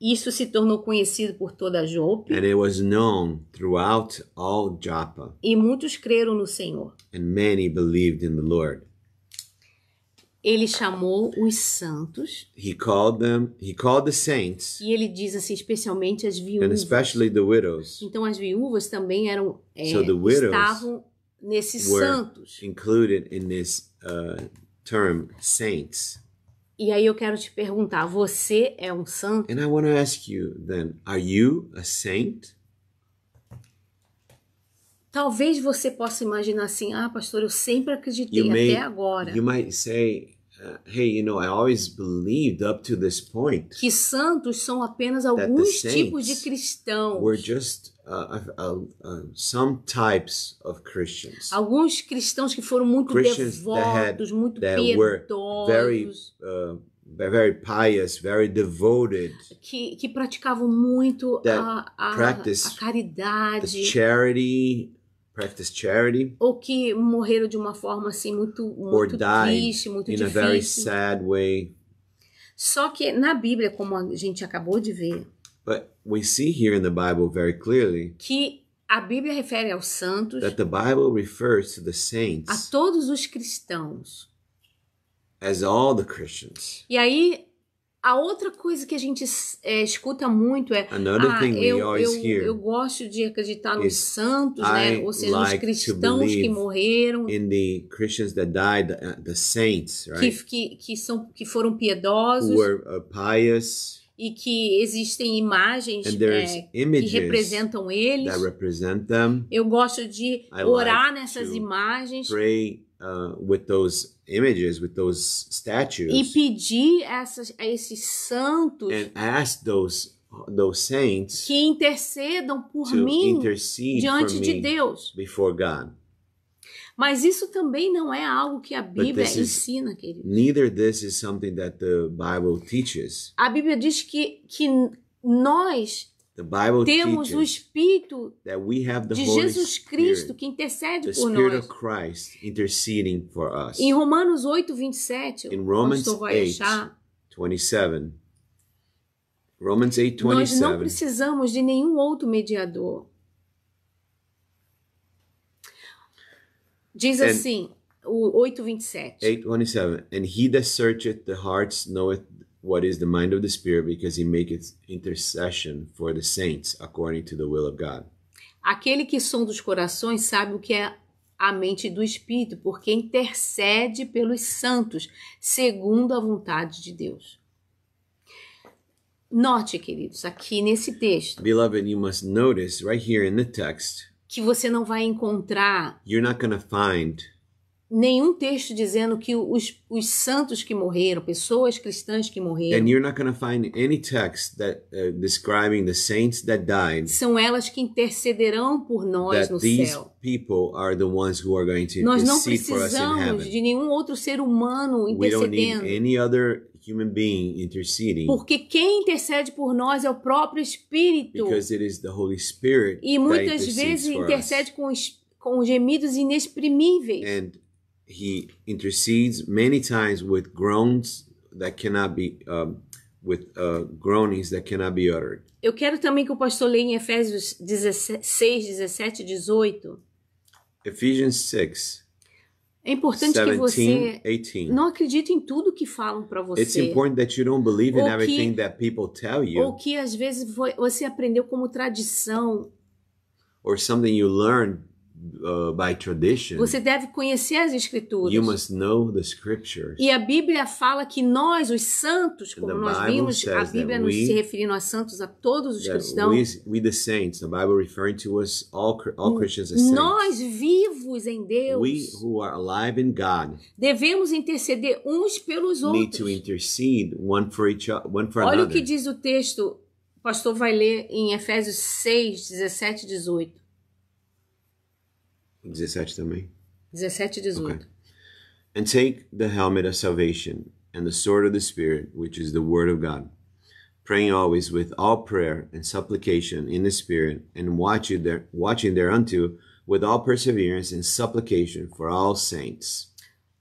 Isso se tornou conhecido por toda Jope,
And it was known throughout all Joppa,
e muitos creram no Senhor.
and many believed in the Lord.
Ele chamou os santos,
He called the saints,
e ele diz assim, especialmente as
and
viúvas.
especially the widows,
Então as viúvas também eram
So the widows
estavam nesses
were
santos.
included in this term, saints.
E aí eu quero te perguntar, você é um santo?
And I want to ask you then, are you a saint?
Talvez você possa imaginar assim, pastor, eu sempre acreditei até agora
You might say, hey, I always believed up to this point
que santos são apenas alguns
the
tipos de
saints
cristãos.
we're just some types of Christians.
Alguns cristãos que foram muito
Christians
devotos, muito
that were
piedosos,
very pious, very devoted,
que praticavam muito
that
a
practice
caridade,
practice charity,
ou que morreram de uma forma assim muito
or died
triste, muito
in a very
difícil.
sad way.
Só que na Bíblia, como a gente acabou de ver,
But we see here in the Bible very clearly
que a Bíblia refere aos santos,
that the Bible refers to the
a
saints
todos os cristãos.
as all the Christians.
E aí, a outra coisa que a gente escuta muito é
Another thing we always hear
eu gosto de acreditar nos
is,
santos, né?
I
Ou seja,
like
nos
to
cristãos que
believe
morreram,
in the Christians that died, the saints, right?
que foram piedosos,
Who were pious,
e que existem imagens
and there's
que
images
representam eles.
that represent them.
Eu gosto de
I
orar
like
nessas
to
imagens
Pray with those images, with those
e
statues,
pedir a esses santos
and ask those saints
que intercedam por
to
mim
intercede for
diante de
me
Deus.
before God.
Mas isso também não é algo que a Bíblia
this is-
ensina, querido.
Neither this is something that the Bible teaches.
A Bíblia diz que nós
The Bible
temos o
teaches
Espírito
that we have the
de
Holy
Jesus Cristo
Spirit,
que intercede
the
por
Spirit
nós.
of Christ interceding for us.
Em Romanos 8, 27,
In
o
Romans
pastor vai
8,
achar,
27. Romans 8,
nós não
27.
precisamos de nenhum outro mediador. Diz
And-
assim, o 8, 27.
8:27. And he that searcheth the hearts knoweth what is the mind of the Spirit, because he maketh intercession for the saints according to the will of God.
Aquele que sonda os corações sabe o que é a mente do Espírito, porque intercede pelos santos, segundo a vontade de Deus. Note, queridos, aqui nesse texto,
Beloved, you must notice right here in the text,
que você não vai encontrar
you're not going to find
nenhum texto dizendo que os santos que morreram, pessoas cristãs que morreram,
and you're not going to find any text that describing the saints that died,
são elas que intercederão por nós
that
no
these
céu.
people are the ones who are going to
Nós não
intercede for us in
precisamos
heaven.
de nenhum outro ser humano
We don't need
intercedendo.
any other human being interceding,
Porque quem intercede por nós é o próprio Espírito.
because it is the Holy Spirit
E
that
muitas
intercedes
vezes
for us.
intercede com gemidos inexprimíveis.
And he intercedes many times with groans that cannot be groanings that cannot be uttered.
Eu quero também que o pastor leia em Efésios 16, 17 e 18.
Ephesians 6,
É importante que
17,
você
18.
não acredite em tudo que falam para
It's
você.
important that you don't believe in
Ou
everything
que-
that people tell
Ou
you,
que às vezes você aprendeu como tradição.
or something you learned by tradition.
Você deve conhecer as Escrituras.
You must know the scriptures.
E a Bíblia fala que nós, os santos, como
the
nós
Bible
vimos, a
says
Bíblia
that
nos
we-
se referindo a santos, a todos os
That
cristãos.
we the saints, the Bible referring to us all Christians as saints.
Nós vivos em Deus
We who are alive in God
devemos interceder uns pelos
need to
outros.
intercede one for
Olha o que
another.
diz o texto, o pastor vai ler em Efésios 6, 17 e 18.
17 também.
17 e 18.
Okay. And take the helmet of salvation and the sword of the Spirit, which is the word of God, praying always with all prayer and supplication in the Spirit, and watching thereunto with all perseverance and supplication for all saints.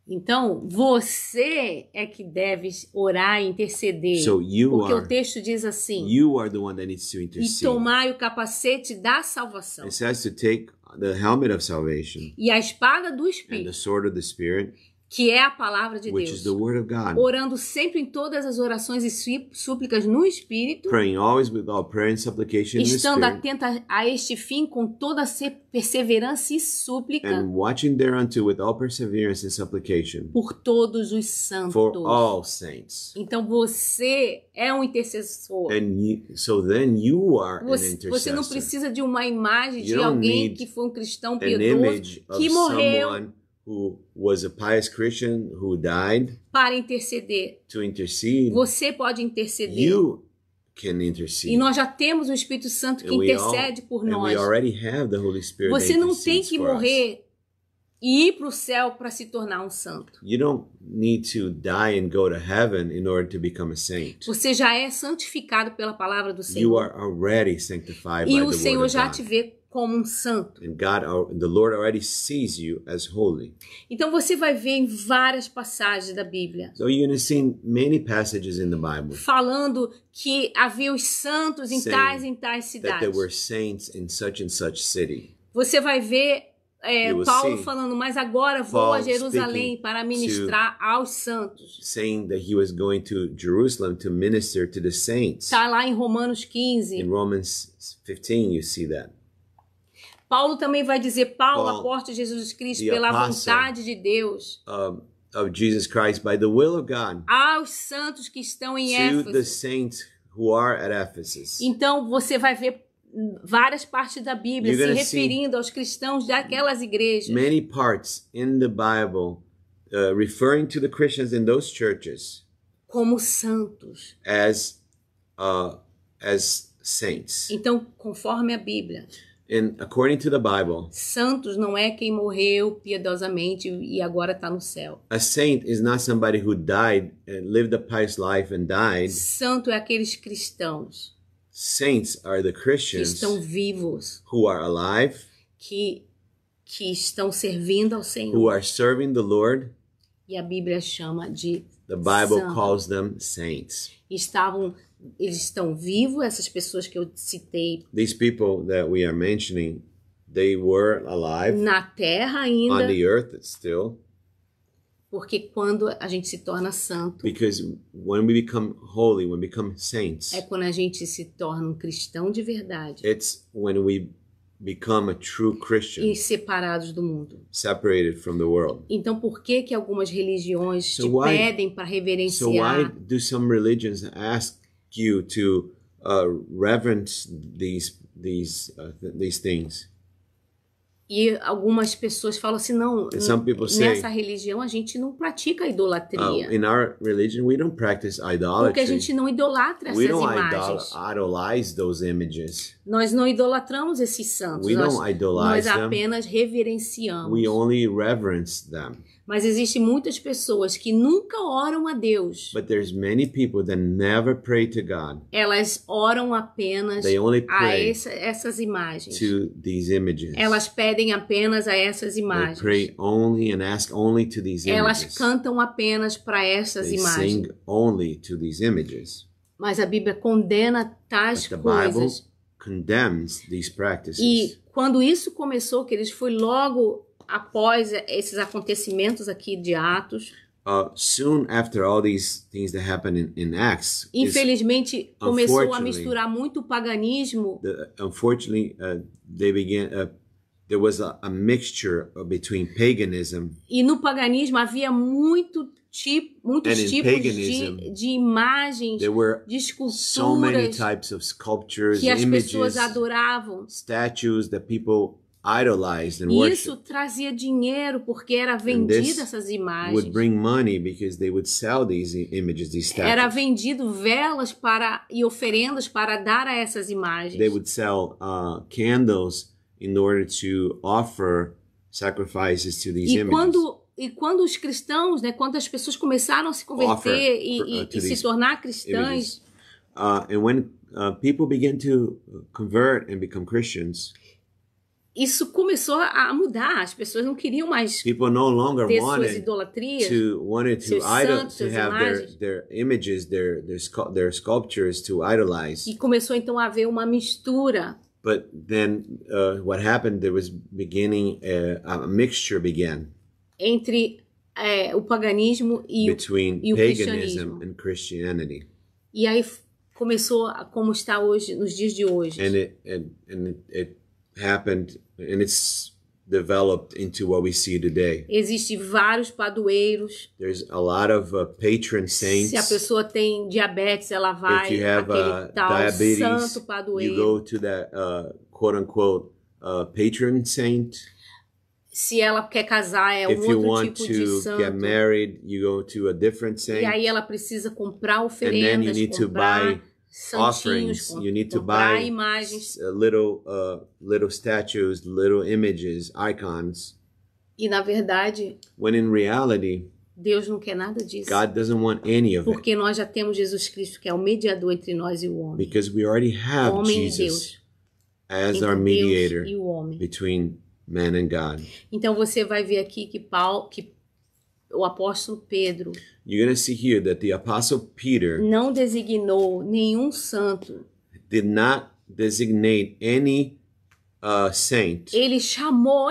Então, você é que deve orar e interceder.
So
Porque o texto diz assim:
you are the one that needs to
e
intercede.
tomai o capacete da salvação.
It says to take the helmet of salvation
E a espada do
and the
Espírito,
sword of the Spirit,
que é a palavra de
which is
Deus.
the word of God.
Orando sempre em todas as orações e súplicas no Espírito,
Praying always with all prayer and supplication in the
estando
Spirit,
atenta a este fim com toda perseverança e súplica
and watching thereunto with all perseverance and supplication
por todos os santos.
for all saints.
Então você é um intercessor.
So then you are an
Você não
intercessor.
precisa de uma imagem
You
de
don't
alguém
need
que foi um cristão
An
piedoso,
image of
que morreu
someone who was a pious Christian who died
para interceder.
to intercede.
Você pode interceder.
You can intercede.
E nós já temos o Espírito Santo que
And
intercede por
and
nós.
we already have the Holy Spirit
Você
that
não tem
intercedes
que
for us.
morrer e ir para o céu para se tornar um santo.
You don't need to die and go to heaven in order to become a saint.
Você já é santificado pela palavra do
You
Senhor.
are already sanctified
E
by
o
the
Senhor
word of
já
God.
te vê como um santo.
And the Lord already sees you as holy.
Então você vai ver em várias passagens da Bíblia
So you're going to see many passages in the Bible
falando que havia os santos em
Saying
tais
that there
cidades.
were saints in such and such city.
Você vai ver
You will
Paulo
see
falando, mas agora vou
Paul
a Jerusalém
speaking
para ministrar aos santos.
Saying that he was going to Jerusalem to minister to the saints.
Está lá em Romanos 15.
In Romans 15 you see that.
Paulo também vai dizer, Paulo,
Paul,
apóstolo de Jesus Cristo,
the
pela
apostle,
vontade de Deus,
Of Jesus Christ by the will of God
aos santos que estão em
to the
Éfeso.
saints who are at Ephesus.
Então você vai ver várias partes da Bíblia
You're
se
gonna
referindo aos cristãos daquelas igrejas
Many parts in the Bible referring to the Christians in those churches
como santos.
as saints.
Então, conforme a Bíblia,
And according to the Bible,
santos não é quem morreu piedosamente e agora está no céu.
a saint is not somebody who died and lived a pious life and died.
Santo é aqueles cristãos
Saints are the
que
Christians
estão vivos,
who are alive,
que estão servindo ao Senhor.
who are serving the Lord.
E a Bíblia chama de
The Bible
santos.
calls them saints.
Eles estão vivos, essas pessoas que eu citei,
These people that we are mentioning, they were alive
na terra
on
ainda,
the earth still,
porque quando a gente se torna santo,
because when we become holy, when we become saints,
é quando a gente se torna um cristão de verdade
it's when we become a true Christian,
e separados do mundo.
separated from the world.
Então, por que que algumas religiões
So
te
why-
pedem para
So why
reverenciar?
do some religions ask you to reverence these things?
E algumas pessoas falam assim, não,
And some people say,
nessa religião a gente não pratica idolatria.
in our religion, we don't practice
Porque a
idolatry.
gente não idolatra essas
We don't
imagens.
idolize those images.
Nós não idolatramos esses santos.
We
Nós,
don't idolize
nós
them.
apenas reverenciamos.
We only reverence them.
Mas existem muitas pessoas que nunca oram a Deus.
But there's many people that never pray to God.
Elas oram apenas
They only
a
pray
essas imagens.
to these images.
Elas pedem apenas a essas
They
imagens.
pray only and ask only to these
Elas
images.
cantam apenas para essas
They
imagens.
sing only to these images.
Mas a Bíblia condena tais
But the Bible
coisas.
condemns these practices.
E quando isso começou, que eles foi logo após esses acontecimentos aqui de Atos,
Soon after all these things that happened in Acts,
infelizmente começou a
unfortunately,
misturar muito o paganismo
unfortunately, they began. There was a mixture between paganism,
e no paganismo havia muitos
And in
tipos
paganism,
de imagens,
there were
de
so many
esculturas
types of sculptures,
que as
images,
pessoas adoravam.
statues that people idolized and
E
worshiped.
isso trazia dinheiro porque era
this
vendida essas imagens.
Would bring money because they would sell these images, these
Era
statues.
vendido velas e oferendas para dar a essas imagens.
They would sell candles in order to offer sacrifices to these images.
E quando os cristãos, né, quando as pessoas começaram a se converter
Offer
e
to
se
these
tornar cristãs,
images. And when people begin to convert and become Christians,
isso começou a mudar. As pessoas não queriam mais
people no longer
ter suas
wanted
idolatrias,
to
seus
idol,
santos,
to
suas
have
imagens.
their images, their sculptures to idolize.
E começou então a haver uma mistura.
But then what happened? There was beginning a mixture began
Entre o paganismo e
between
e o
paganism
cristianismo.
and Christianity,
E aí começou como está hoje, nos dias de hoje.
and it happened, and it's developed into what we see today.
Existem vários padroeiros.
There's a lot of patron saints.
Se a pessoa tem diabetes, ela vai
If you have
aquele tal
diabetes,
santo
you
padroeiro.
go to that quote unquote patron saint.
Se ela quer casar, é um
If you
outro
want
tipo de
to
santo.
get married, you go to a different
E
saint.
aí ela precisa comprar
And then you
oferendas,
need to
comprar
buy
santinhos,
offerings. You need to
comprar
buy
imagens.
little statues, little images, icons.
E na verdade,
When in reality,
Deus não quer nada disso.
God doesn't want any of it,
Porque nós já temos Jesus Cristo, que é o mediador entre nós e o homem.
because we already
O
have
homem e
Jesus
Deus.
as
Entre
our
Deus
mediator
e o homem.
between man and God.
Então você vai ver aqui que o apóstolo Pedro
You're going to see here that the Apostle Peter
não designou nenhum santo.
did not designate any saint.
Ele chamou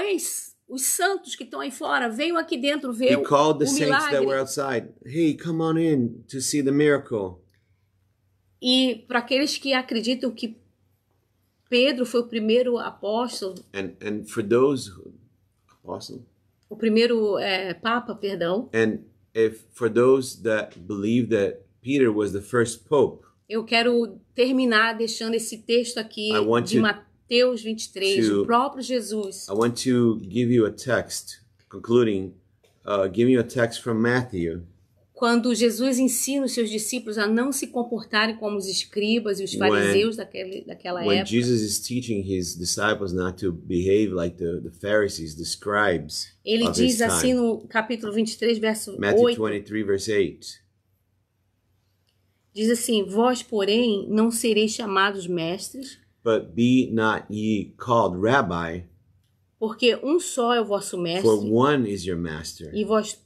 os santos que estão aí fora, venham aqui dentro ver
He called the
o
saints that were
milagre.
outside. Hey, come on in to see the miracle.
E para aqueles que acreditam que Pedro foi o primeiro apóstolo,
And for those apostle,
o primeiro papa, perdão,
and if for those that believe that Peter was the first pope,
eu quero terminar deixando esse texto aqui
I want
de
to-
Mateus 23,
to-
o próprio Jesus.
I want to give you a text concluding, giving you a text from Matthew.
Quando Jesus ensina os seus discípulos a não se comportarem como os escribas e os fariseus daquela
When
época,
Jesus is teaching his disciples not to behave like the Pharisees, the scribes
ele
of his
diz assim
time.
no capítulo 23, verso
Matthew
8,
23, verse 8.
diz assim: Vós, porém, não sereis chamados mestres,
But be not ye called rabbi,
porque um só é o vosso
for
mestre,
one is your master,
e vós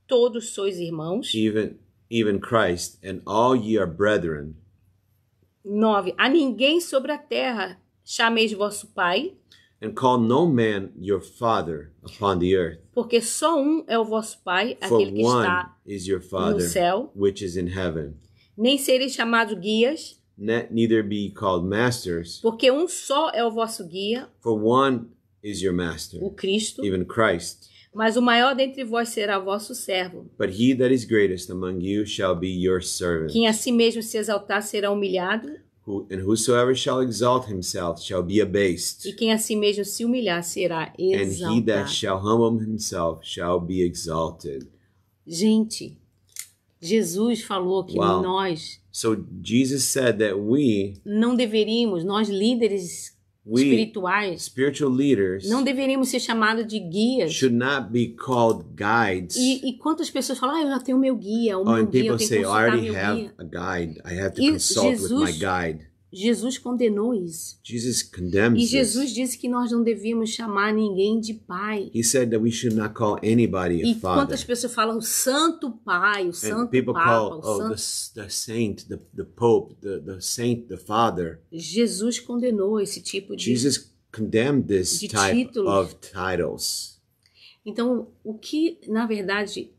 todos sois irmãos.
even Christ, and all ye are brethren.
9. A ninguém sobre a terra chameis vosso pai,
And call no man your father upon the earth,
porque só um é o vosso pai,
for
aquele que
one
está
is your
no
Father
céu.
which is in heaven.
Nem sereis chamados guias,
Neither be ye called masters,
porque um só é o vosso guia,
for one is your master,
o Cristo.
even Christ.
Mas o maior dentre vós será vosso servo.
But he that is greatest among you shall be your servant.
Quem a si mesmo se exaltar será humilhado,
And whosoever shall exalt himself shall be abased,
e quem a si mesmo se humilhar será
and he that
exaltado.
shall humble himself shall be exalted.
Gente, Jesus falou que
Wow.
nós
So Jesus said that we
não deveríamos, nós líderes
We-
espirituais,
spiritual leaders
não deveríamos ser chamados de guias.
should not be called guides.
E quantas pessoas falam, eu já tenho meu guia, o
Oh,
meu
and
guia, eu
people
tenho
say,
que
I
consultar
already
meu
have
guia.
a guide. I have to
E
consult with my
Jesus-
guide.
Jesus condenou isso.
Jesus condemns
E
this.
Jesus disse que nós não devíamos chamar ninguém de pai.
He said that we should not call anybody a
E
father.
quantas pessoas falam o santo pai, o
And
santo
people
papa,
call,
o santo...
the saint, the pope, the saint, the father.
Jesus condenou esse tipo de...
Jesus condemned this
de
type
títulos.
of titles.
Então, o que, na verdade,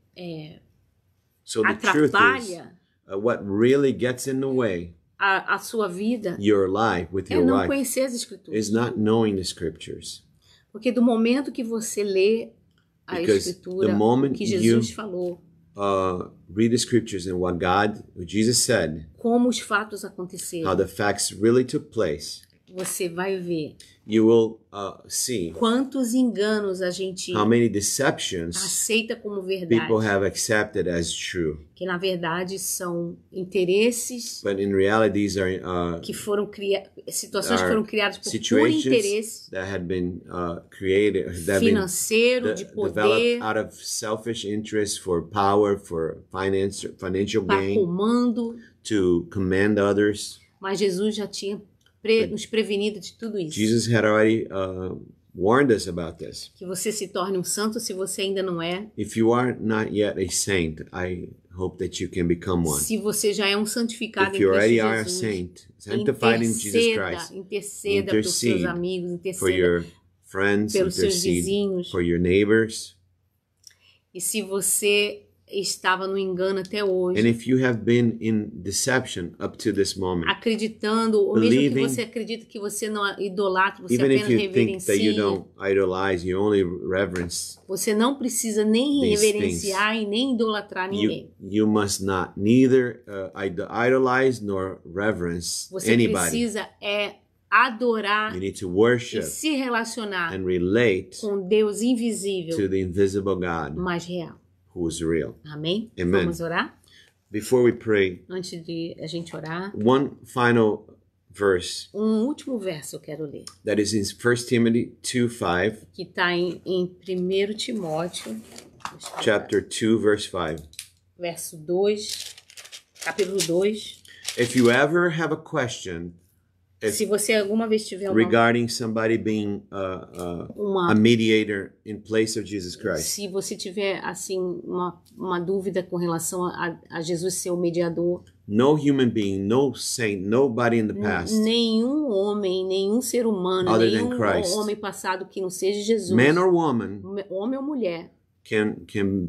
So the truth is,
atrapalha
what really gets in the way,
a sua vida
your life with
é
your
não
wife,
conhecer as escrituras.
is not knowing the scriptures.
Porque do momento que você lê a
Because
escritura,
the moment
o que Jesus falou,
Read the scriptures and what Jesus said,
como os fatos
how
aconteceram,
the facts really took place,
você vai ver
you will see
quantos enganos a gente
how many deceptions
aceita como verdade,
people have accepted as true.
que na verdade são interesses
But in reality, these are
que foram criados, situações que
are
foram criadas por puro
situations
interesse
that had been created, that have been
financeiro, de poder,
developed out of selfish interest for power, for financial
para
gain,
comando,
to command others.
Mas Jesus já tinha nos prevenido de tudo isso.
Jesus had already warned us about this.
Que você se torne um santo se você ainda não é.
If you are not yet a saint, I hope that you can become one.
Se você já é um santificado
If
em
you already
Cristo
are a
Jesus,
saint, sanctified in Jesus Christ,
interceda pelos seus amigos,
for
interceda
your friends,
pelos seus
intercede
vizinhos.
for your neighbors.
E se você estava no engano até hoje,
And if you have been in deception up to this moment,
acreditando, ou mesmo que você acredita que você não idolatra, você
even if
apenas
you think that you
reverencia,
don't idolize, you only reverence,
você não precisa nem
these
reverenciar e nem idolatrar ninguém.
you must not neither idolize nor reverence
Você
anybody.
precisa adorar
You need to
e
worship
se relacionar
and relate
com Deus invisível,
to the invisible God
mas real.
who is real.
Amém?
Amen.
Vamos orar?
Before we pray,
Antes de a gente orar,
one final verse
último verso eu quero ler,
that is in 1 Timothy 2:5,
que está em 1 Timóteo,
chapter 2, verse 5.
verso 2, capítulo 2.
If you ever have a question
Se você alguma vez tiver
regarding somebody being a mediator in place of Jesus Christ,
se você tiver assim uma dúvida com relação a Jesus ser o mediador,
no human being, no saint, nobody in the past,
nenhum homem, nenhum ser humano,
Other than
nenhum
Christ,
homem passado que não seja Jesus,
man or woman,
homem ou mulher,
can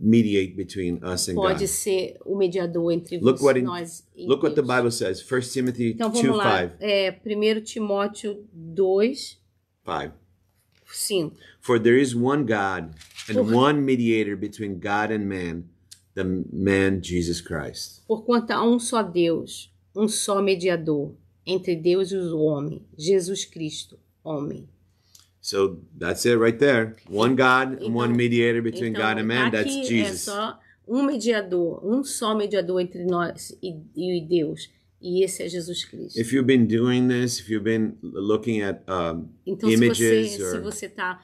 mediate between us and
pode
God.
ser o mediador entre
Look what
nós e
Look what the
Deus.
Bible says. 1 Timothy
Então vamos lá,
2:5.
1 Timóteo 2, 5.
For there is one God and one mediator between God and man, the man Jesus Christ.
Porquanto há um só Deus, um só mediador entre Deus e o homem, Jesus Cristo, homem.
So that's it right there. One God and one mediator between God and man. That's
aqui
Jesus.
é só um só mediador entre nós e Deus. E esse é Jesus Cristo.
If you've been doing this, if you've been looking at
Então,
images
se você está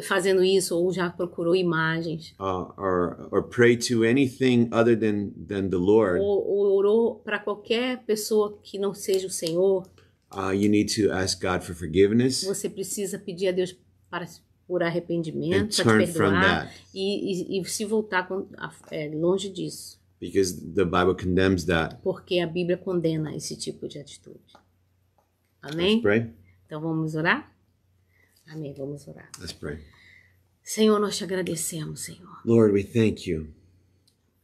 fazendo isso ou já procurou imagens,
or pray to anything other than the Lord,
ou orou para qualquer pessoa que não seja o Senhor,
you need to ask God for forgiveness.
você precisa pedir a Deus por arrependimento,
And
para
turn
te
from
perdoar
that.
e se voltar longe disso.
Because the Bible condemns that.
Porque a Bíblia condena esse tipo de atitude. Amém?
Let's pray.
Então vamos orar? Amém, vamos orar.
Let's pray.
Senhor, nós te agradecemos, Senhor,
Lord, we thank you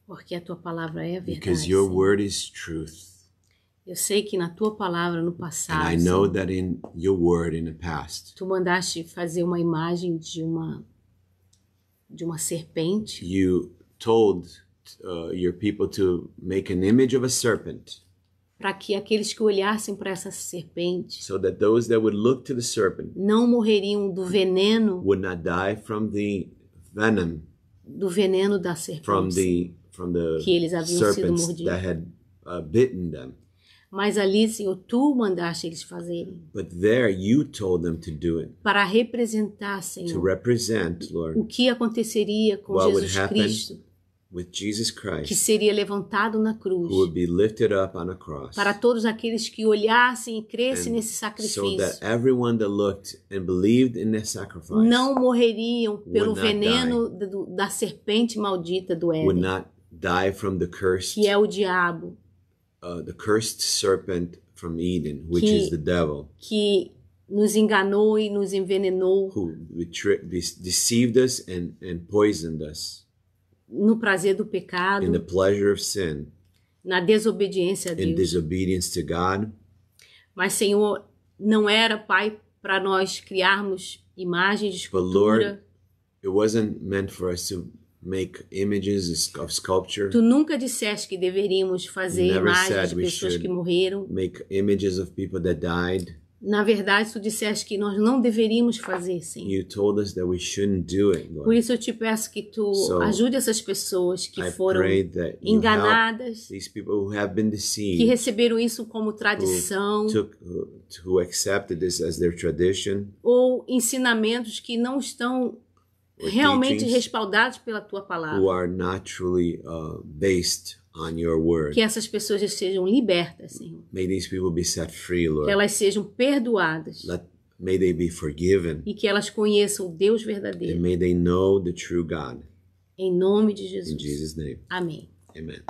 porque a tua palavra é a verdade.
because your
Senhor.
word is truth.
Eu sei que na tua palavra no passado,
And I know
Senhor,
that in your word in the past,
tu mandaste fazer uma imagem de uma serpente
you told your people to make an image of a serpent
para que aqueles que olhassem para essa serpente
so that those that would look to the serpent
não morreriam do veneno
would not die from the venom
da
from
serpente,
the
que eles haviam sido
serpents
mordidos.
that had bitten them.
Mas ali, Senhor, tu mandaste eles fazerem
But there you told them to do it,
para representar,
to
Senhor,
represent, Lord,
o que aconteceria com
what would
Jesus
happen
Cristo,
with Jesus
que
Christ,
seria levantado na cruz,
who would be lifted up on a cross,
para todos aqueles que olhassem e crescem nesse
so
sacrifício.
that everyone that looked and believed in this sacrifice
Não morreriam pelo
not
veneno da serpente maldita do
would
Éden,
not die from the
que é o diabo,
the cursed serpent from Eden, which
Que-
is the devil,
que nos enganou e nos envenenou
who deceived us and poisoned us
no prazer do pecado,
in the pleasure of sin,
na desobediência a
in
Deus.
disobedience to God.
Mas, Senhor, não era, Pai, para nós criarmos imagens de
But
escultura.
Lord, it wasn't meant for us to make images of sculpture,
Tu nunca disseste que deveríamos fazer
Never
imagens
said
de
we
pessoas
should.
que morreram.
make images of people that died.
Na verdade, tu disseste que nós não deveríamos fazer, Senhor.
You told us that we shouldn't do it,
Por
Lord.
isso eu te peço que tu
So,
ajude essas pessoas que
I
foram
pray that you help
enganadas,
these people who have been
que
deceived,
receberam isso como tradição
who accepted this as their tradition,
ou ensinamentos que não estão
or
realmente
teachings
respaldados pela tua palavra.
who are not truly based on your word.
Que essas pessoas sejam libertas, Senhor.
May these people be set free,
Que
Lord.
elas sejam perdoadas.
May they be forgiven.
E que elas conheçam o Deus
And
verdadeiro.
may they know the true God.
Em nome de Jesus.
In Jesus' name.
Amém.
Amen.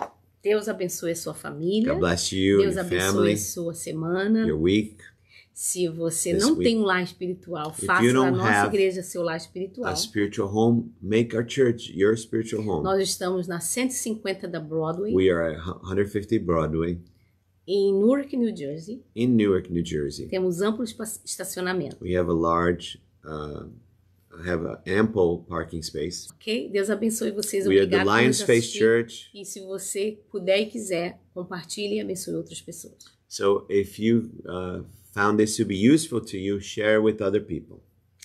Deus abençoe a sua família.
God bless you,
Deus
your
abençoe
family,
a sua semana.
your week.
Se você
This
não
week.
tem um lar espiritual,
you
faça da
don't
nossa
have
igreja seu lar espiritual.
A spiritual home, make our church your spiritual home.
Nós estamos na 150 da Broadway,
We are at 150 Broadway
em Newark, New Jersey.
in Newark, New Jersey.
Temos amplo estacionamento,
We have a large, have an ample parking space.
ok? Deus abençoe vocês.
We are the
Obrigado por
Lions
nos
Face
assistir.
Church.
E se você puder e quiser, compartilhe e abençoe outras pessoas.
So if you found this to be useful to you, share with other people.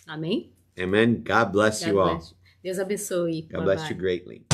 Amém?
Amen. God bless
God
you all.
bless you. Deus abençoe.
God bless you greatly.